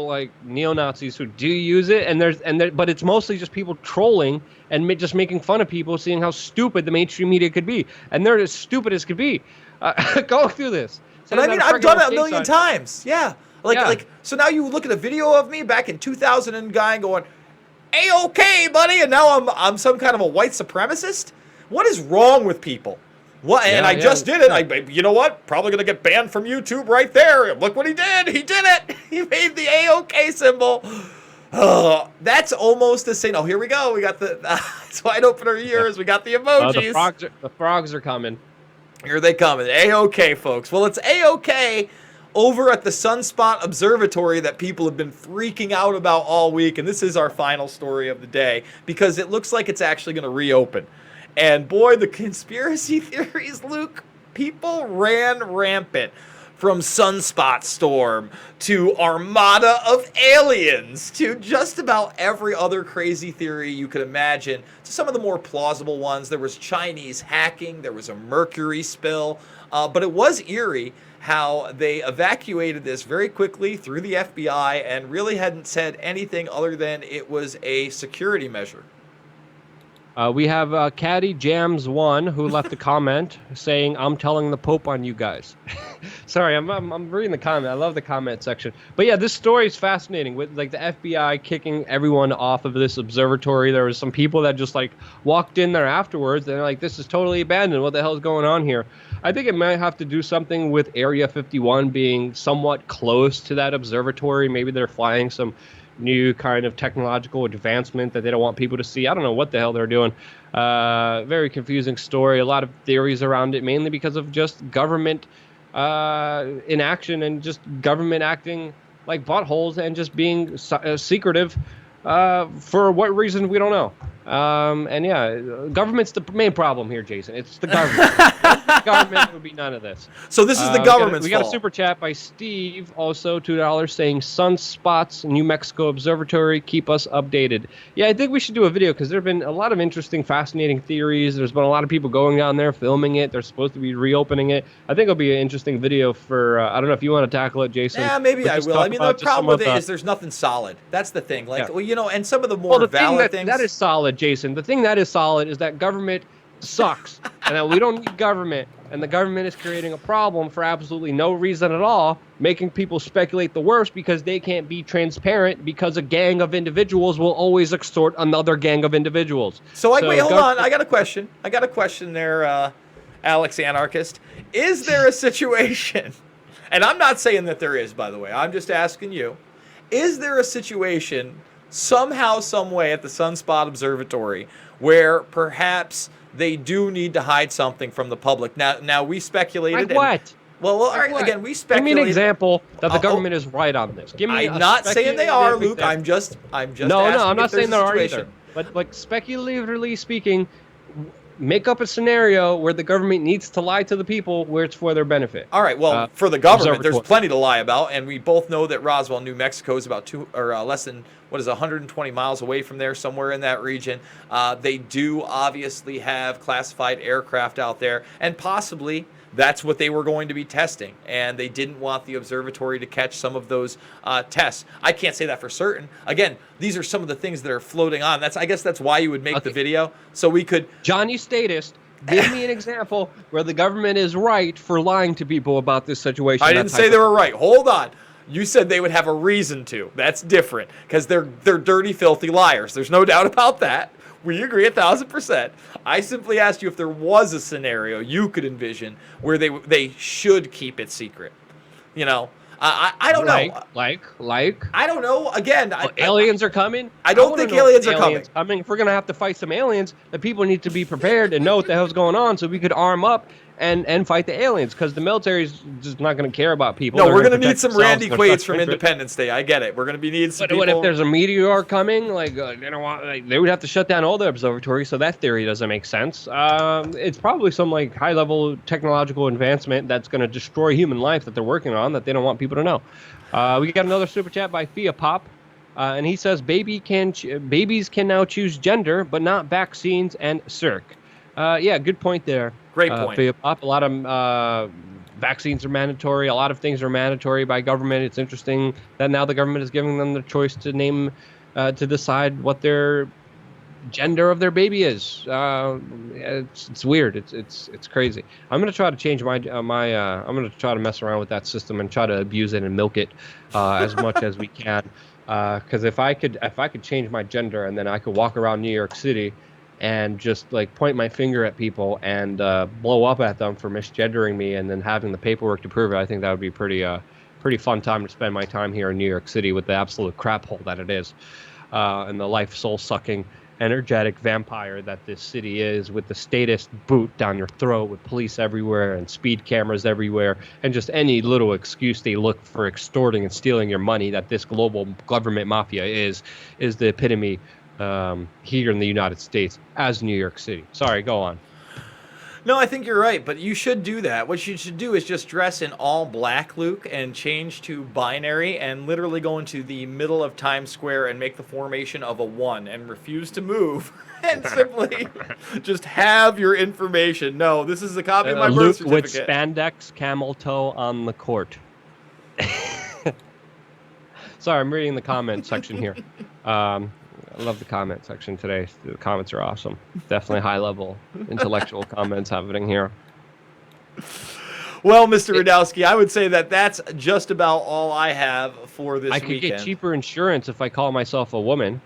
like neo-Nazis who do use it, but it's mostly just people trolling and just making fun of people, seeing how stupid the mainstream media could be, and they're as stupid as could be. Go through this. But I mean, I've done it a million times. Yeah. Like, so now you look at a video of me back in 2000 and guy going, A-OK, buddy, and now I'm some kind of a white supremacist? What is wrong with people? What? And I just did it. You know what? Probably going to get banned from YouTube right there. Look what he did. He did it. He made the A-OK symbol. That's almost the same. Oh, here we go. We got the it's wide open our ears. We got the emojis. The frogs are coming. Here they come. A-OK, folks. Well, it's A-OK over at the Sunspot Observatory that people have been freaking out about all week. And this is our final story of the day because it looks like it's actually going to reopen. And boy, the conspiracy theories, Luke, people ran rampant. From Sunspot Storm to Armada of Aliens to just about every other crazy theory you could imagine. To some of the more plausible ones, there was Chinese hacking, there was a mercury spill, but it was eerie how they evacuated this very quickly through the FBI and really hadn't said anything other than it was a security measure. We have Caddy Jams 1 who left a comment saying, "I'm telling the Pope on you guys." Sorry, I'm reading the comment. I love the comment section. But yeah, this story is fascinating with like the FBI kicking everyone off of this observatory. There was some people that just like walked in there afterwards and they're like, "This is totally abandoned. What the hell is going on here?" I think it might have to do something with Area 51 being somewhat close to that observatory. Maybe they're flying some new kind of technological advancement that they don't want people to see. I don't know what the hell they're doing. Very confusing story. A lot of theories around it, mainly because of just government inaction and just government acting like buttholes and just being secretive for what reason we don't know. And yeah, government's the main problem here, Jason. It's the government. The government would be none of this. So this is the government's We got a fault. super chat by Steve, also $2, saying Sunspots, New Mexico Observatory, keep us updated. Yeah, I think we should do a video because there have been a lot of interesting, fascinating theories. There's been a lot of people going down there filming it. They're supposed to be reopening it. I think it'll be an interesting video for, I don't know if you want to tackle it, Jason. Yeah, maybe I will. I mean, the problem with it is is there's nothing solid. That's the thing. Like, well, you know, and some of the more valid things. That is solid, Jason. The thing that is solid is that government sucks and that we don't need government, and the government is creating a problem for absolutely no reason at all, making people speculate the worst because they can't be transparent because a gang of individuals will always extort another gang of individuals. So wait, hold on. I got a question. There, Alex Anarchist. Is there a situation, and I'm not saying that there is, by the way, I'm just asking you, is there a situation somehow, some way at the Sunspot Observatory where perhaps they do need to hide something from the public? Now we speculated. Like what? Well, all right, again, we speculated. Give me an example that the government is right on this. Give me. I'm not saying they are, Luke. I'm just. No, asking I'm not if there's saying a there are situation. either. But like speculatively speaking, make up a scenario where the government needs to lie to the people where it's for their benefit. All right. Well, for the government, there's observatory. plenty to lie about, and we both know that Roswell, New Mexico, is about less than 120 miles away from there, somewhere in that region. They do obviously have classified aircraft out there, and possibly that's what they were going to be testing, and they didn't want the observatory to catch some of those tests. I can't say that for certain. Again, these are some of the things that are floating on. I guess that's why you would make the video, so we could. Johnny Statist, give me an example where the government is right for lying to people about this situation. I didn't say they were right. Hold on. You said they would have a reason to. That's different, because they're dirty, filthy liars. There's no doubt about that. We agree 1,000%. I simply asked you if there was a scenario you could envision where they should keep it secret. You know, I don't know. Like. I don't know. Again, aliens are coming. I don't think aliens are coming. If we're gonna have to fight some aliens, the people need to be prepared and know what the hell's going on, so we could arm up and fight the aliens, because the military is just not going to care about people. No, They're we're gonna going to need protect some themselves Randy and their Quaid's special from interests. Independence Day. I get it. We're going to be needing some But people. what if there's a meteor coming? Like, they don't want. Like, they would have to shut down all the observatories, so that theory doesn't make sense. It's probably some like high-level technological advancement that's going to destroy human life that they're working on that they don't want people to know. We got another super chat by Fia Pop, and he says babies can now choose gender, but not vaccines and circ. Yeah, good point there. Great point. Fia Pop. A lot of vaccines are mandatory. A lot of things are mandatory by government. It's interesting that now the government is giving them the choice to name, to decide what their gender of their baby is. It's weird. It's crazy. I'm gonna try to change my I'm gonna try to mess around with that system and try to abuse it and milk it as much as we can. Because if I could change my gender and then I could walk around New York City and just like point my finger at people and blow up at them for misgendering me and then having the paperwork to prove it, I think that would be pretty fun time to spend my time here in New York City with the absolute crap hole that it is, and the life soul sucking energetic vampire that this city is, with the statist boot down your throat, with police everywhere and speed cameras everywhere, and just any little excuse they look for extorting and stealing your money. That this global government mafia is the epitome here in the United States as New York City. Sorry, go on. No, I think you're right, but you should do that. What you should do is just dress in all black, Luke, and change to binary and literally go into the middle of Times Square and make the formation of a 1 and refuse to move and simply just have your information. No, this is a copy of my birth Luke with certificate. spandex camel toe on the court. Sorry, I'm reading the comment section here. I love the comment section today. The comments are awesome. Definitely high-level intellectual comments happening here. Well, Mr. Rudkowski, I would say that that's just about all I have for this weekend. I could get cheaper insurance if I call myself a woman.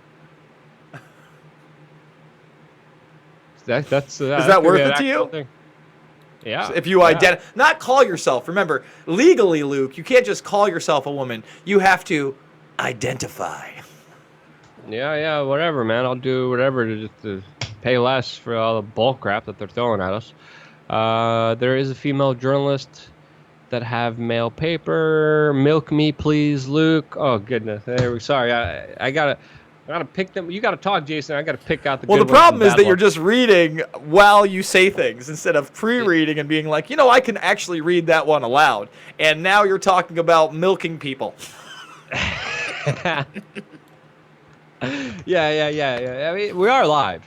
Is that worth it to you? Thing. Yeah. If you not call yourself. Remember, legally, Luke, you can't just call yourself a woman. You have to identify. Yeah, whatever, man. I'll do whatever to pay less for all the bull crap that they're throwing at us. There is a female journalist that have male paper. Milk me, please, Luke. Oh goodness, sorry. I gotta pick them. You gotta talk, Jason. I gotta pick out the. Well, good the ones problem from is bad that you're ones. just reading while you say things instead of pre-reading and being like, I can actually read that one aloud. And now you're talking about milking people. Yeah. I mean, we are live,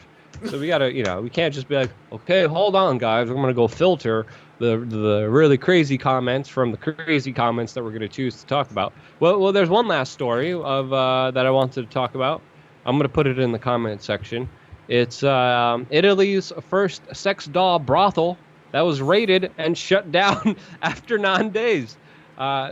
so we gotta, we can't just be like, okay, hold on, guys, we're gonna go filter the really crazy comments from the crazy comments that we're gonna choose to talk about. Well, there's one last story of that I wanted to talk about. I'm gonna put it in the comment section. It's Italy's first sex doll brothel that was raided and shut down after 9 days.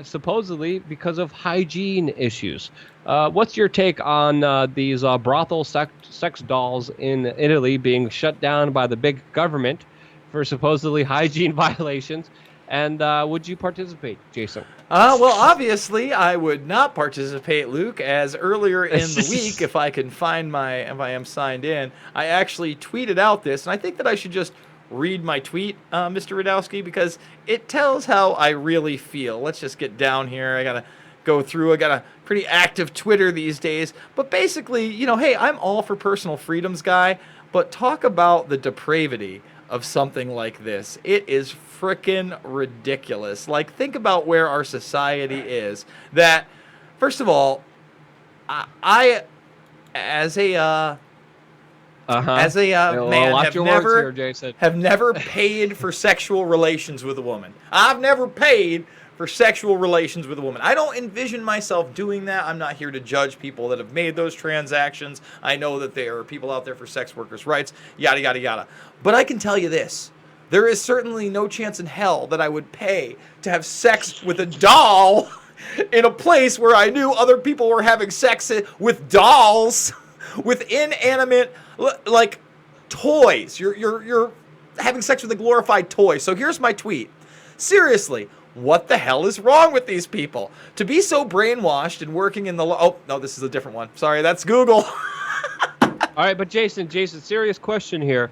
Supposedly because of hygiene issues. What's your take on these brothel sex dolls in Italy being shut down by the big government for supposedly hygiene violations? And would you participate, Jason? Well, obviously, I would not participate, Luke, as earlier in the week, if I am signed in, I actually tweeted out this, and I think that I should just read my tweet, Mr. Rudkowski, because it tells how I really feel. Let's just get down here. I gotta go through. I got a pretty active Twitter these days. But basically, hey, I'm all for personal freedoms, guy, but talk about the depravity of something like this. It is frickin' ridiculous. Like, think about where our society is. That, first of all, I as a man, have never paid for sexual relations with a woman. I've never paid for sexual relations with a woman. I don't envision myself doing that. I'm not here to judge people that have made those transactions. I know that there are people out there for sex workers' rights, yada, yada, yada. But I can tell you this. There is certainly no chance in hell that I would pay to have sex with a doll in a place where I knew other people were having sex with dolls, with inanimate, like, toys. You're having sex with a glorified toy. So here's my tweet. Seriously, what the hell is wrong with these people? To be so brainwashed and working in the... Oh, no, this is a different one. Sorry, that's Google. All right, but Jason, serious question here.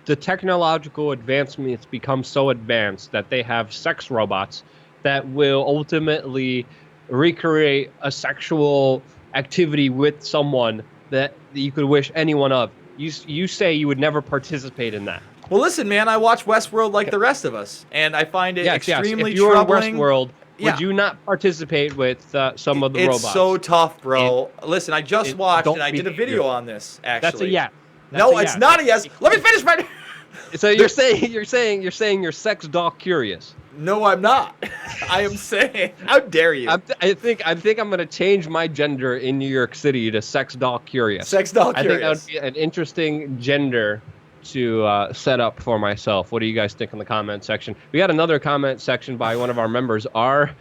the technological advancements become so advanced that they have sex robots that will ultimately recreate a sexual activity with someone that you could wish anyone of. You say you would never participate in that. Well, listen, man, I watch Westworld like the rest of us, and I find it extremely If you were in troubling. Westworld, Yeah. would you not participate with some of the It's robots? so tough, bro. Listen, I just watched, don't and I did a video on this, actually. That's a yes. No, That's a it's yes. not a yes. Let me finish my... So you're saying you're sex doll curious. No, I'm not. I am saying, how dare you? I think I'm gonna change my gender in New York City to sex doll curious. Sex doll I think that curious. would be an interesting gender to set up for myself. What do you guys think in the comment section? We got another comment section by one of our members, R.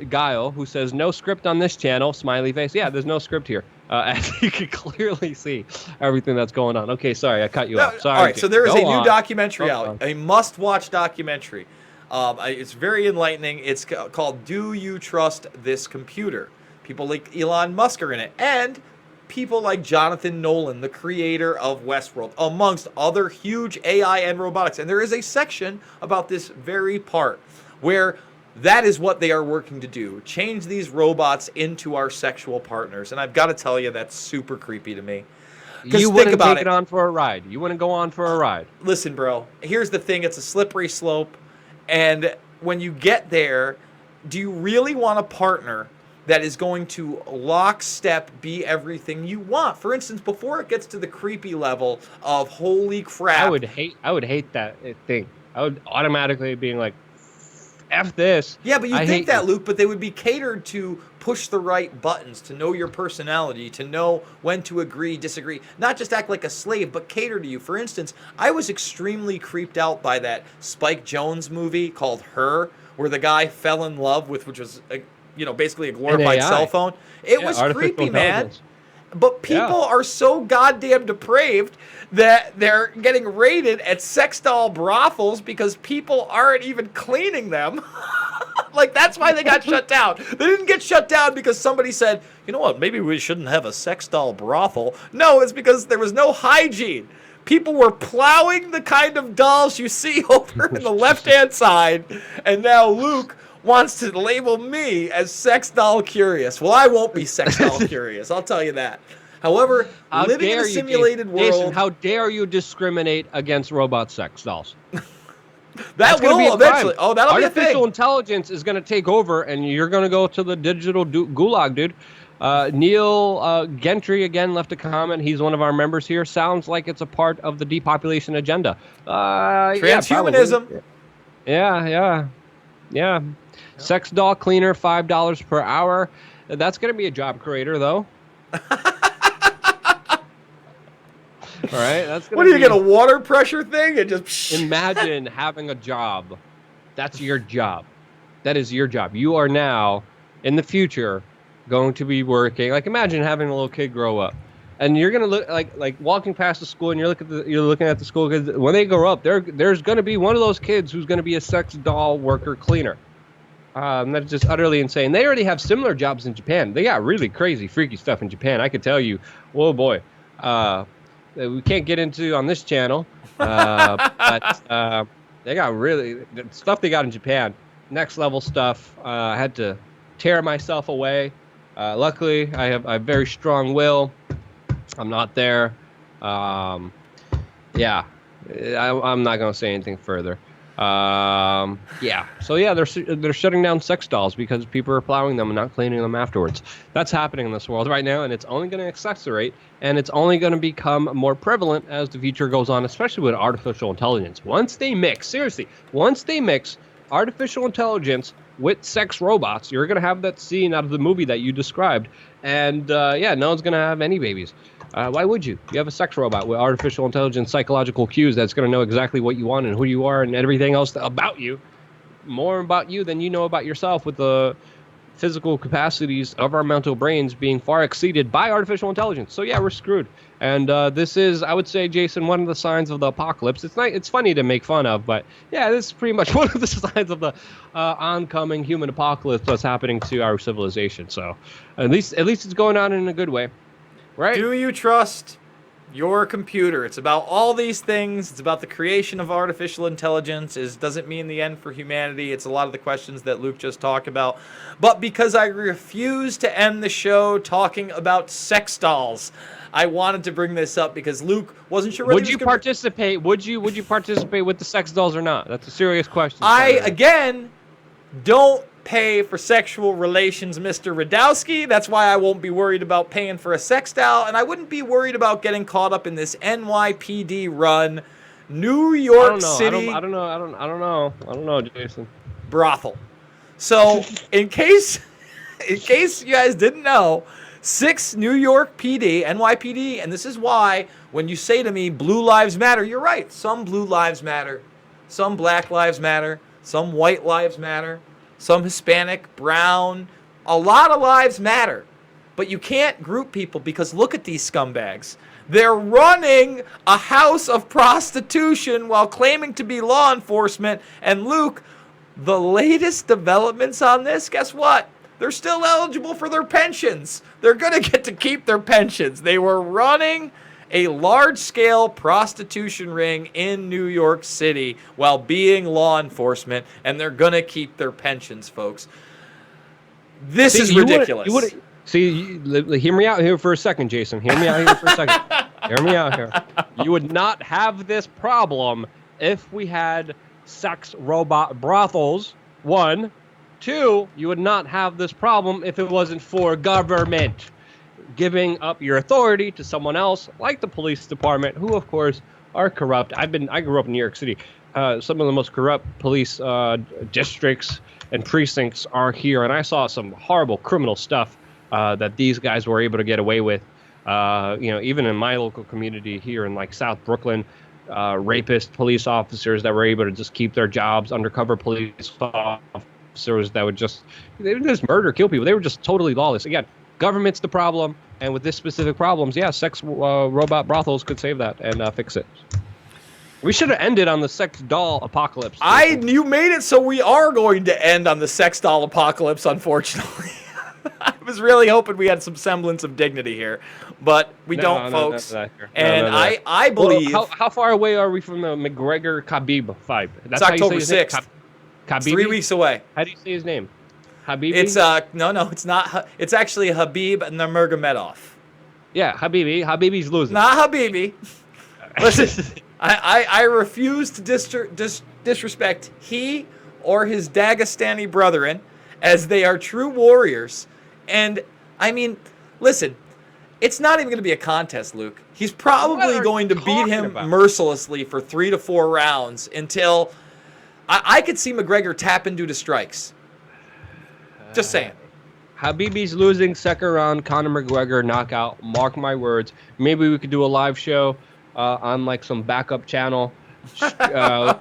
Guile, who says, no script on this channel, smiley face. Yeah, there's no script here. As you can clearly see everything that's going on. Okay, sorry, I cut you off. Sorry. All right, so there is Go a new on. documentary Go out, on. a must-watch documentary. It's very enlightening. It's called Do You Trust This Computer? People like Elon Musk are in it, and people like Jonathan Nolan, the creator of Westworld, amongst other huge AI and robotics. And there is a section about this very part where that is what they are working to do, change these robots into our sexual partners. And I've got to tell you, that's super creepy to me. You wouldn't take it on for a ride. You wouldn't go on for a ride. Listen, bro, here's the thing. It's a slippery slope. And when you get there, do you really want a partner that is going to lockstep be everything you want? For instance, before it gets to the creepy level of holy crap. I would hate that thing. I would automatically being like, F this. Yeah, but you I think hate that, you. Luke, but they would be catered to push the right buttons, to know your personality, to know when to agree, disagree, not just act like a slave, but cater to you. For instance, I was extremely creeped out by that Spike Jonze movie called Her, where the guy fell in love with, which was, basically a glorified AI. cell phone. It was artificial creepy, man. intelligence. But people are so goddamn depraved that they're getting raided at sex doll brothels because people aren't even cleaning them. Like, that's why they got shut down. They didn't get shut down because somebody said, you know what, maybe we shouldn't have a sex doll brothel. No, it's because there was no hygiene. People were plowing the kind of dolls you see over in the left-hand side, and now Luke wants to label me as sex doll curious. Well, I won't be sex doll curious, I'll tell you that. However, How living in dare a you, simulated Jason, world, how dare you discriminate against robot sex dolls? that That's gonna be will a eventually. crime. Oh, that'll be a Artificial thing. intelligence is going to take over, and you're going to go to the digital gulag, dude. Neil Gentry again left a comment. He's one of our members here. Sounds like it's a part of the depopulation agenda. Transhumanism. Yeah. Sex doll cleaner, $5 per hour. That's going to be a job creator, though. All right, that's gonna What do you get, a water pressure thing? And just Imagine having a job. That's your job. That is your job. You are now, in the future, going to be working. Like, imagine having a little kid grow up, and you're gonna look like walking past the school, and you're looking at the school kids. When they grow up, there's gonna be one of those kids who's gonna be a sex doll worker cleaner. That's just utterly insane. They already have similar jobs in Japan. They got really crazy, freaky stuff in Japan. I could tell you. Whoa, boy. We can't get into on this channel, but they got really the stuff they got in Japan. Next level stuff. I had to tear myself away. Luckily, I have very strong will. I'm not there. I'm not gonna say anything further. So yeah, they're shutting down sex dolls because people are plowing them and not cleaning them afterwards. That's happening in this world right now, and it's only going to accelerate, and it's only going to become more prevalent as the future goes on, especially with artificial intelligence. Once they mix artificial intelligence with sex robots, you're going to have that scene out of the movie that you described, and no one's going to have any babies. Why would you? You have a sex robot with artificial intelligence, psychological cues that's going to know exactly what you want and who you are and everything else about you, more about you than you know about yourself, with the physical capacities of our mental brains being far exceeded by artificial intelligence. So yeah, we're screwed. And this is, I would say, Jason, one of the signs of the apocalypse. It's funny to make fun of, but yeah, this is pretty much one of the signs of the oncoming human apocalypse that's happening to our civilization. So at least it's going on in a good way. Right. Do you trust your computer. It's about all these things. It's about the creation of artificial intelligence. Does it mean the end for humanity? It's a lot of the questions that Luke just talked about. But because I refuse to end the show talking about sex dolls, I wanted to bring this up because Luke wasn't sure whether Would you participate? Would you participate with the sex dolls or not? That's a serious question. Again, don't pay for sexual relations, Mr. Rudkowski. That's why I won't be worried about paying for a sex doll, and I wouldn't be worried about getting caught up in this NYPD run, New York City. I don't know, Jason. Brothel. So, in case you guys didn't know, 6 New York PD, NYPD, and this is why when you say to me, blue lives matter, you're right. Some blue lives matter. Some black lives matter. Some white lives matter. Some Hispanic, brown, a lot of lives matter. But you can't group people because look at these scumbags. They're running a house of prostitution while claiming to be law enforcement. And Luke, the latest developments on this, guess what? They're still eligible for their pensions. They're going to get to keep their pensions. They were running a large-scale prostitution ring in New York City while being law enforcement, and they're going to keep their pensions, folks. This is ridiculous. Hear me out here for a second, Jason. Hear me out here for a second. Hear me out here. You would not have this problem if we had sex robot brothels, 1. 2, you would not have this problem if it wasn't for government giving up your authority to someone else, like the police department, who of course are corrupt. I grew up in New York City. Some of the most corrupt police districts and precincts are here, and I saw some horrible criminal stuff that these guys were able to get away with. Even in my local community here in like South Brooklyn, rapist police officers that were able to just keep their jobs, undercover police officers that would just murder, kill people. They were just totally lawless. Again, government's the problem, and with this specific problems, sex robot brothels could save that and fix it. We should have ended on the sex doll apocalypse. You made it so we are going to end on the sex doll apocalypse, unfortunately. I was really hoping we had some semblance of dignity here, but we don't, folks. I believe... Well, how far away are we from the McGregor-Khabib fight? It's October 6th. Khabib? 3 weeks away. How do you say his name? Habibi? It's no, it's not. It's actually Habib Nurmagomedov. Yeah, Habibi. Habibi's losing. Not Habibi. Listen, I refuse to disrespect he or his Dagestani brethren, as they are true warriors. And I mean, listen, it's not even going to be a contest, Luke. He's probably going to beat him mercilessly for 3 to 4 rounds until I could see McGregor tapping due to strikes. Just saying. Habibi's losing second round, Conor McGregor knockout. Mark my words. Maybe we could do a live show on like some backup channel, on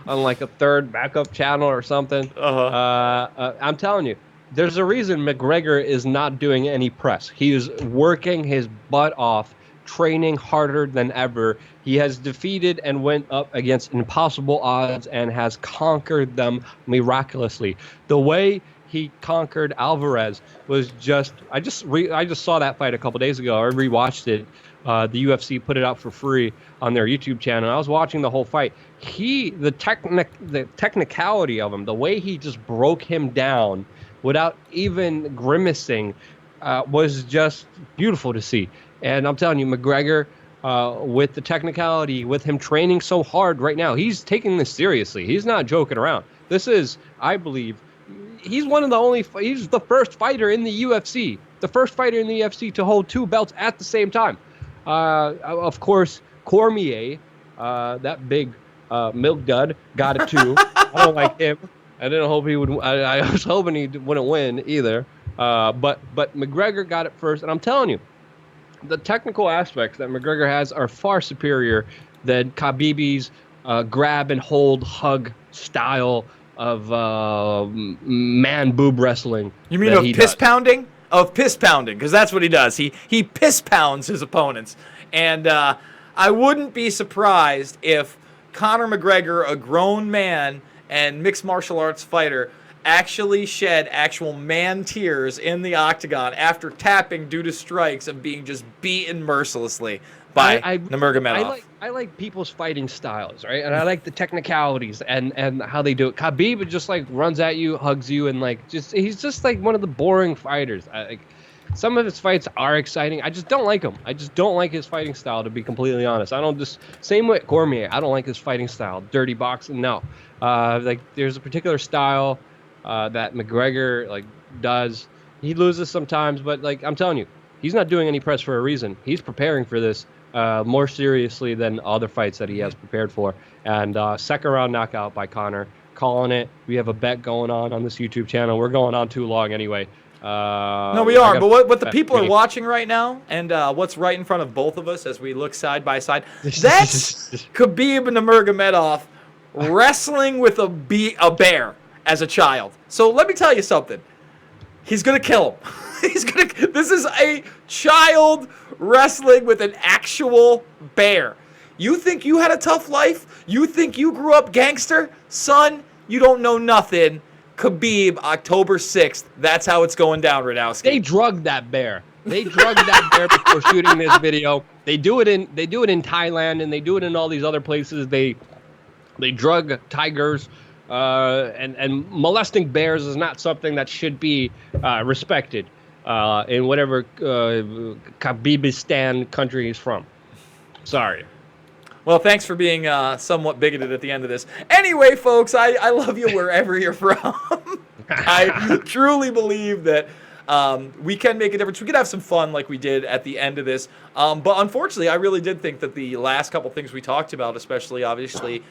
like a third backup channel or something. I'm telling you, there's a reason McGregor is not doing any press. He is working his butt off, training harder than ever. He has defeated and went up against impossible odds and has conquered them miraculously. The way he conquered Alvarez was just... I just saw that fight a couple days ago. I rewatched it. The UFC put it out for free on their YouTube channel. I was watching the whole fight. The technicality of him, the way he just broke him down without even grimacing, was just beautiful to see. And I'm telling you, McGregor, with the technicality, with him training so hard right now, he's taking this seriously. He's not joking around. This is, I believe, he's the first fighter in the UFC. The first fighter in the UFC to hold 2 belts at the same time. Of course, Cormier, that big milk dud, got it too. I don't like him. I didn't hope he would. I was hoping he wouldn't win either. But McGregor got it first, and I'm telling you, the technical aspects that McGregor has are far superior than Khabib's grab and hold hug style of man boob wrestling. You mean of piss pounding? Of piss pounding, because that's what he does. He piss pounds his opponents. And I wouldn't be surprised if Conor McGregor, a grown man and mixed martial arts fighter, actually shed actual man tears in the octagon after tapping due to strikes of being just beaten mercilessly by Nurmagomedov. I like people's fighting styles, right? And I like the technicalities and how they do it. Khabib just like runs at you, hugs you, and like he's just like one of the boring fighters. Some of his fights are exciting. I just don't like him. I just don't like his fighting style, to be completely honest. Same with Cormier. I don't like his fighting style. Dirty boxing, no. Like there's a particular style that McGregor like does. He loses sometimes, but like I'm telling you, he's not doing any press for a reason. He's preparing for this more seriously than other fights that he has prepared for. And second round knockout by Conor, calling it. We have a bet going on this YouTube channel. We're going on too long anyway. No, we are. But what the people are watching right now, and what's right in front of both of us as we look side by side, that's Khabib Nurmagomedov wrestling with a bear as a child. So let me tell you something. He's gonna kill him. This is a child wrestling with an actual bear. You think you had a tough life? You think you grew up gangster? Son, you don't know nothing. Khabib, October 6th. That's how it's going down, Rudkowski. They drugged that bear. They drugged that bear before shooting this video. They do it in Thailand, and they do it in all these other places. They drug tigers, and molesting bears is not something that should be respected in whatever Khabibistan country he's from. Sorry. Well, thanks for being somewhat bigoted at the end of this. Anyway, folks, I love you wherever you're from. I truly believe that we can make a difference. We could have some fun like we did at the end of this. But unfortunately, I really did think that the last couple things we talked about, especially, obviously,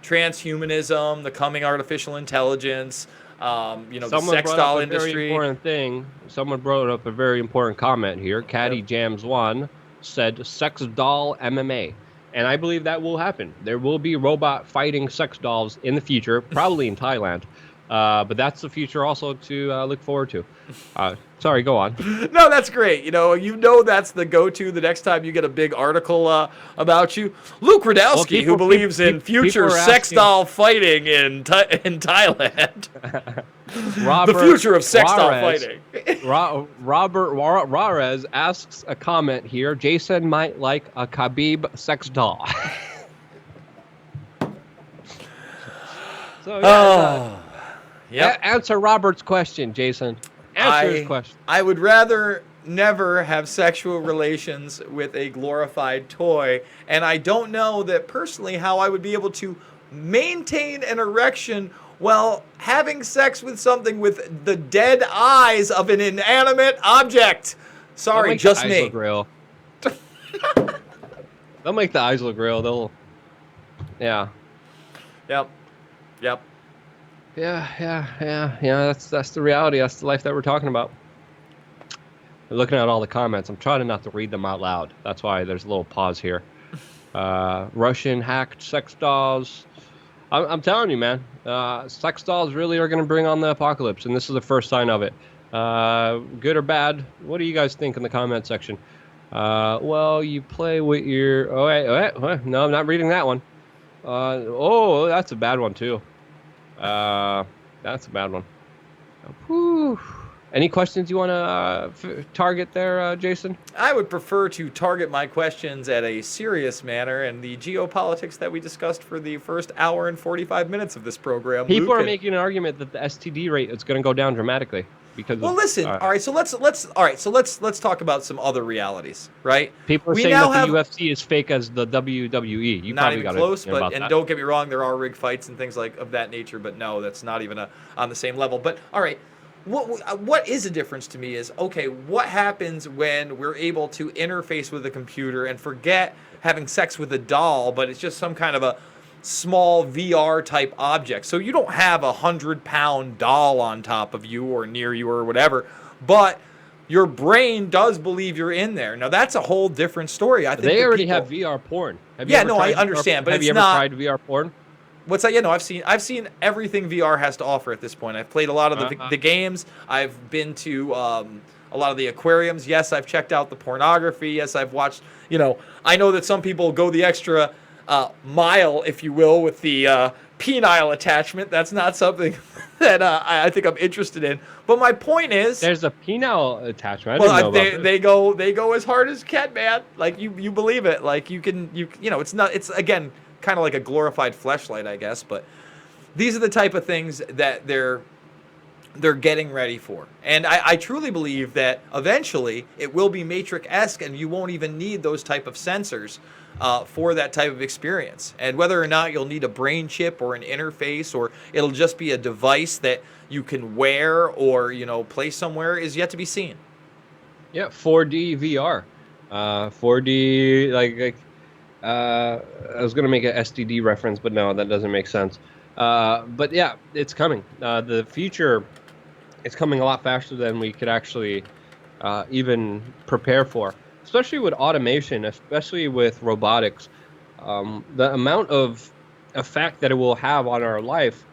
transhumanism, the coming artificial intelligence, the sex doll industry. Very important thing. Someone brought up a very important comment here. Caddy Jams 1 said sex doll MMA. And I believe that will happen. There will be robot fighting sex dolls in the future, probably in Thailand. But that's the future also to look forward to. Sorry, go on. No, that's great. You know that's the go-to the next time you get a big article about you. Luke Rudkowski, who believes in future sex doll fighting in Thailand. Robert the future of sex doll fighting. Robert Juarez asks a comment here. Jason might like a Khabib sex doll. So answer Robert's question, Jason. Answer his question. I would rather never have sexual relations with a glorified toy, and I don't know that personally how I would be able to maintain an erection while having sex with something with the dead eyes of an inanimate object. Sorry, just me. They'll make the eyes look real. Yeah. Yep. Yeah. That's the reality. That's the life that we're talking about. I'm looking at all the comments. I'm trying not to read them out loud. That's why there's a little pause here. Russian hacked sex dolls. I'm telling you, man. Sex dolls really are going to bring on the apocalypse, and this is the first sign of it. Good or bad? What do you guys think in the comment section? Well, you play with your... Oh, wait. No, I'm not reading that one. That's a bad one, too. That's a bad one. Whew. Any questions you want to target there, Jason? I would prefer to target my questions at a serious manner and the geopolitics that we discussed for the first hour and 45 minutes of this program. People are making an argument that the STD rate is going to go down dramatically because. Well, listen. All right, so let's talk about some other realities, right? People are saying that the UFC is fake as the WWE. You not probably even got close, and don't get me wrong, there are rig fights and things of that nature, but no, that's not even on the same level. But all right. What is a difference to me is, okay, what happens when we're able to interface with a computer and forget having sex with a doll, but it's just some kind of a small VR type object. So you don't have 100-pound doll on top of you or near you or whatever, but your brain does believe you're in there. Now that's a whole different story. I think they already have VR porn. I understand, but have you ever tried VR porn? What's that? Yeah, no, I've seen everything VR has to offer at this point. I've played a lot of the games. I've been to a lot of the aquariums. Yes, I've checked out the pornography. Yes, I've watched, I know that some people go the extra mile, if you will, with the penile attachment. That's not something that I think I'm interested in. But my point is, There's a penile attachment. I didn't know about this. they go as hard as can, man. Like you believe it. Like you know, it's again kind of like a glorified fleshlight, I guess. But these are the type of things that they're getting ready for. And I truly believe that eventually it will be Matrix-esque and you won't even need those type of sensors for that type of experience. And whether or not you'll need a brain chip or an interface, or it'll just be a device that you can wear or, place somewhere, is yet to be seen. Yeah, 4D VR. 4D, I was going to make an STD reference, but no, that doesn't make sense. But yeah, it's coming. The future is coming a lot faster than we could actually even prepare for, especially with automation, especially with robotics. The amount of effect that it will have on our life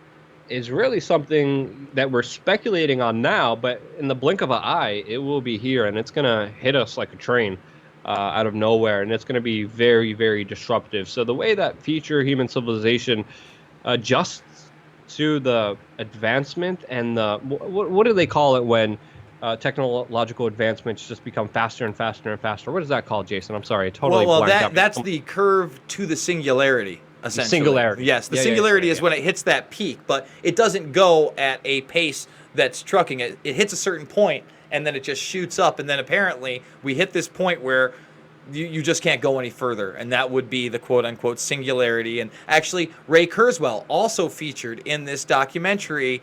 is really something that we're speculating on now, but in the blink of an eye, it will be here, and it's going to hit us like a train out of nowhere, and it's going to be very, very disruptive. So the way that future human civilization adjusts to the advancement and the what do they call it when technological advancements just become faster and faster and faster? What is that called, Jason? I'm sorry, I totally blanked out. That's the curve to the singularity, essentially. Singularity. Yes, the singularity is when it hits that peak, but it doesn't go at a pace that's trucking it. It hits a certain point, and then it just shoots up, and then apparently we hit this point where you just can't go any further, and that would be the quote-unquote singularity. And actually, Ray Kurzweil also featured in this documentary,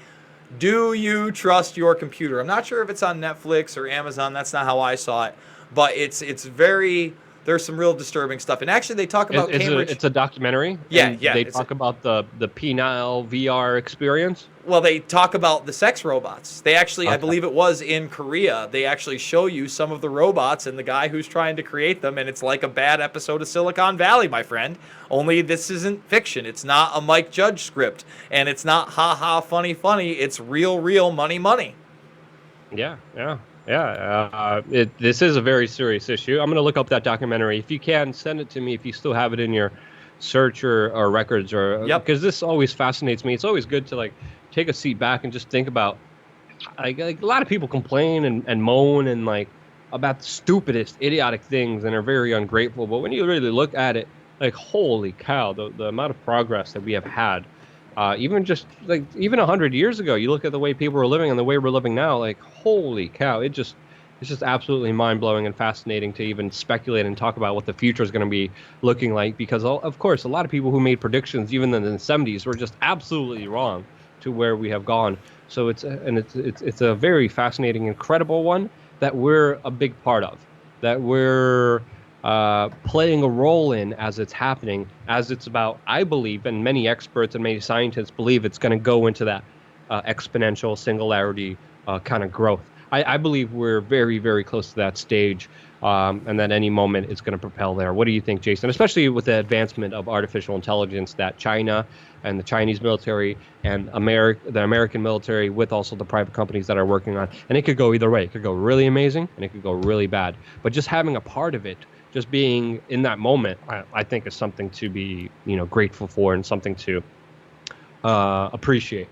Do You Trust Your Computer? I'm not sure if it's on Netflix or Amazon. That's not how I saw it. But it's very... There's some real disturbing stuff. And actually, they talk about Cambridge. It's a documentary? Yeah, and yeah. They talk about the penile VR experience? Well, they talk about the sex robots. They actually, Okay. I believe it was in Korea, they actually show you some of the robots and the guy who's trying to create them, and it's like a bad episode of Silicon Valley, my friend. Only this isn't fiction. It's not a Mike Judge script, and it's not ha-ha, funny. It's real money. Yeah. This is a very serious issue. I'm going to look up that documentary. If you can, send it to me if you still have it in your search or records, or because this always fascinates me. It's always good to take a seat back and just think about like a lot of people complain and moan and about the stupidest idiotic things and are very ungrateful, but when you really look at it, holy cow, the amount of progress that we have had, even 100 years ago, you look at the way people were living and the way we're living now, holy cow, it's just absolutely mind-blowing and fascinating to even speculate and talk about what the future is going to be looking like, because of course a lot of people who made predictions even in the 70s were just absolutely wrong to where we have gone. So it's a very fascinating, incredible one that we're a big part of, that we're playing a role in as it's happening, as it's about, I believe, and many experts and many scientists believe it's going to go into that exponential singularity kind of growth. I believe we're very, very close to that stage, and that any moment it's going to propel there. What do you think, Jason? Especially with the advancement of artificial intelligence that China and the Chinese military and the American military, with also the private companies that are working on. And it could go either way. It could go really amazing and it could go really bad. But just having a part of it, just being in that moment, I think is something to be, grateful for and something to appreciate.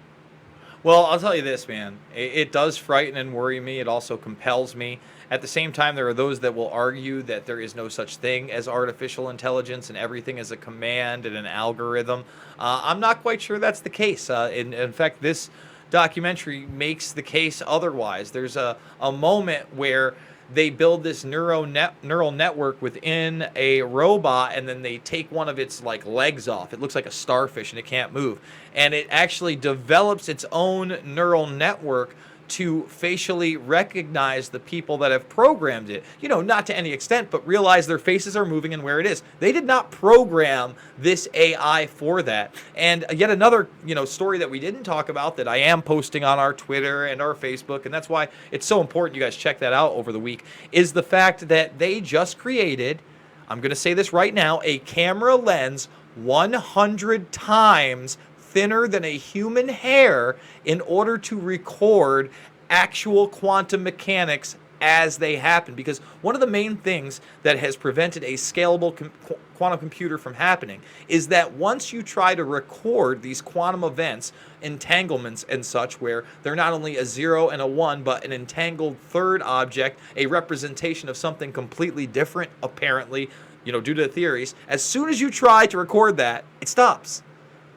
Well, I'll tell you this, man. It does frighten and worry me. It also compels me. At the same time, there are those that will argue that there is no such thing as artificial intelligence and everything is a command and an algorithm. I'm not quite sure that's the case. In fact, this documentary makes the case otherwise. There's a moment where they build this neural network within a robot, and then they take one of its legs off. It looks like a starfish and it can't move. And it actually develops its own neural network to facially recognize the people that have programmed it. Not to any extent, but realize their faces are moving and where it is. They did not program this AI for that. And yet another, story that we didn't talk about that I am posting on our Twitter and our Facebook, and that's why it's so important you guys check that out over the week, is the fact that they just created, I'm going to say this right now, a camera lens 100 times thinner than a human hair in order to record actual quantum mechanics as they happen. Because one of the main things that has prevented a scalable quantum computer from happening is that once you try to record these quantum events, entanglements and such, where they're not only a 0 and a 1, but an entangled third object, a representation of something completely different, apparently, due to the theories, as soon as you try to record that, it stops.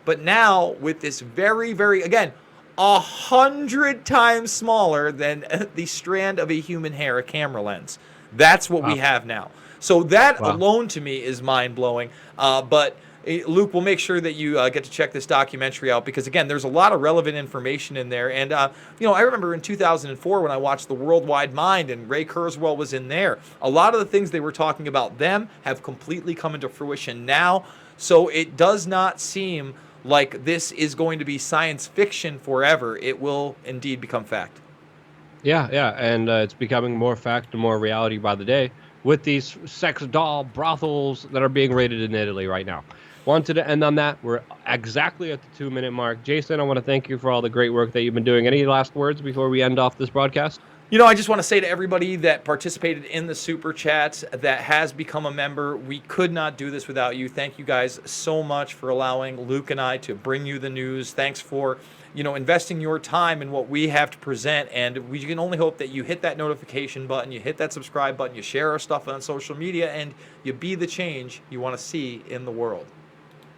But now, with this very, very, again, 100 times smaller than the strand of a human hair, a camera lens. That's what we have now. So that alone to me is mind-blowing. But Luke, we'll make sure that you get to check this documentary out because, again, there's a lot of relevant information in there. And, I remember in 2004 when I watched The Worldwide Mind and Ray Kurzweil was in there. A lot of the things they were talking about them have completely come into fruition now. So it does not seem like this is going to be science fiction forever. It will indeed become fact. Yeah, and it's becoming more fact and more reality by the day with these sex doll brothels that are being raided in Italy right now. Wanted to end on that. We're exactly at the 2-minute mark. Jason, I want to thank you for all the great work that you've been doing. Any last words before we end off this broadcast? I just want to say to everybody that participated in the Super Chats, that has become a member, we could not do this without you. Thank you guys so much for allowing Luke and I to bring you the news. Thanks for, investing your time in what we have to present. And we can only hope that you hit that notification button, you hit that subscribe button, you share our stuff on social media, and you be the change you want to see in the world.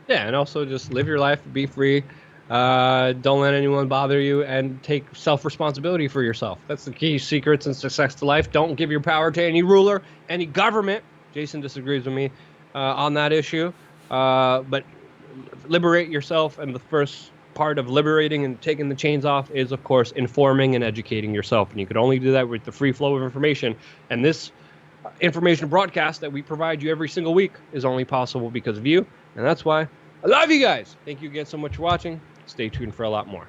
Yeah, and also just live your life, be free. Don't let anyone bother you, and take self-responsibility for yourself. That's the key secrets and success to life. Don't give your power to any ruler, any government. Jason disagrees with me on that issue. But liberate yourself, and the first part of liberating and taking the chains off is, of course, informing and educating yourself. And you could only do that with the free flow of information. And this information broadcast that we provide you every single week is only possible because of you. And that's why I love you guys. Thank you again so much for watching. Stay tuned for a lot more.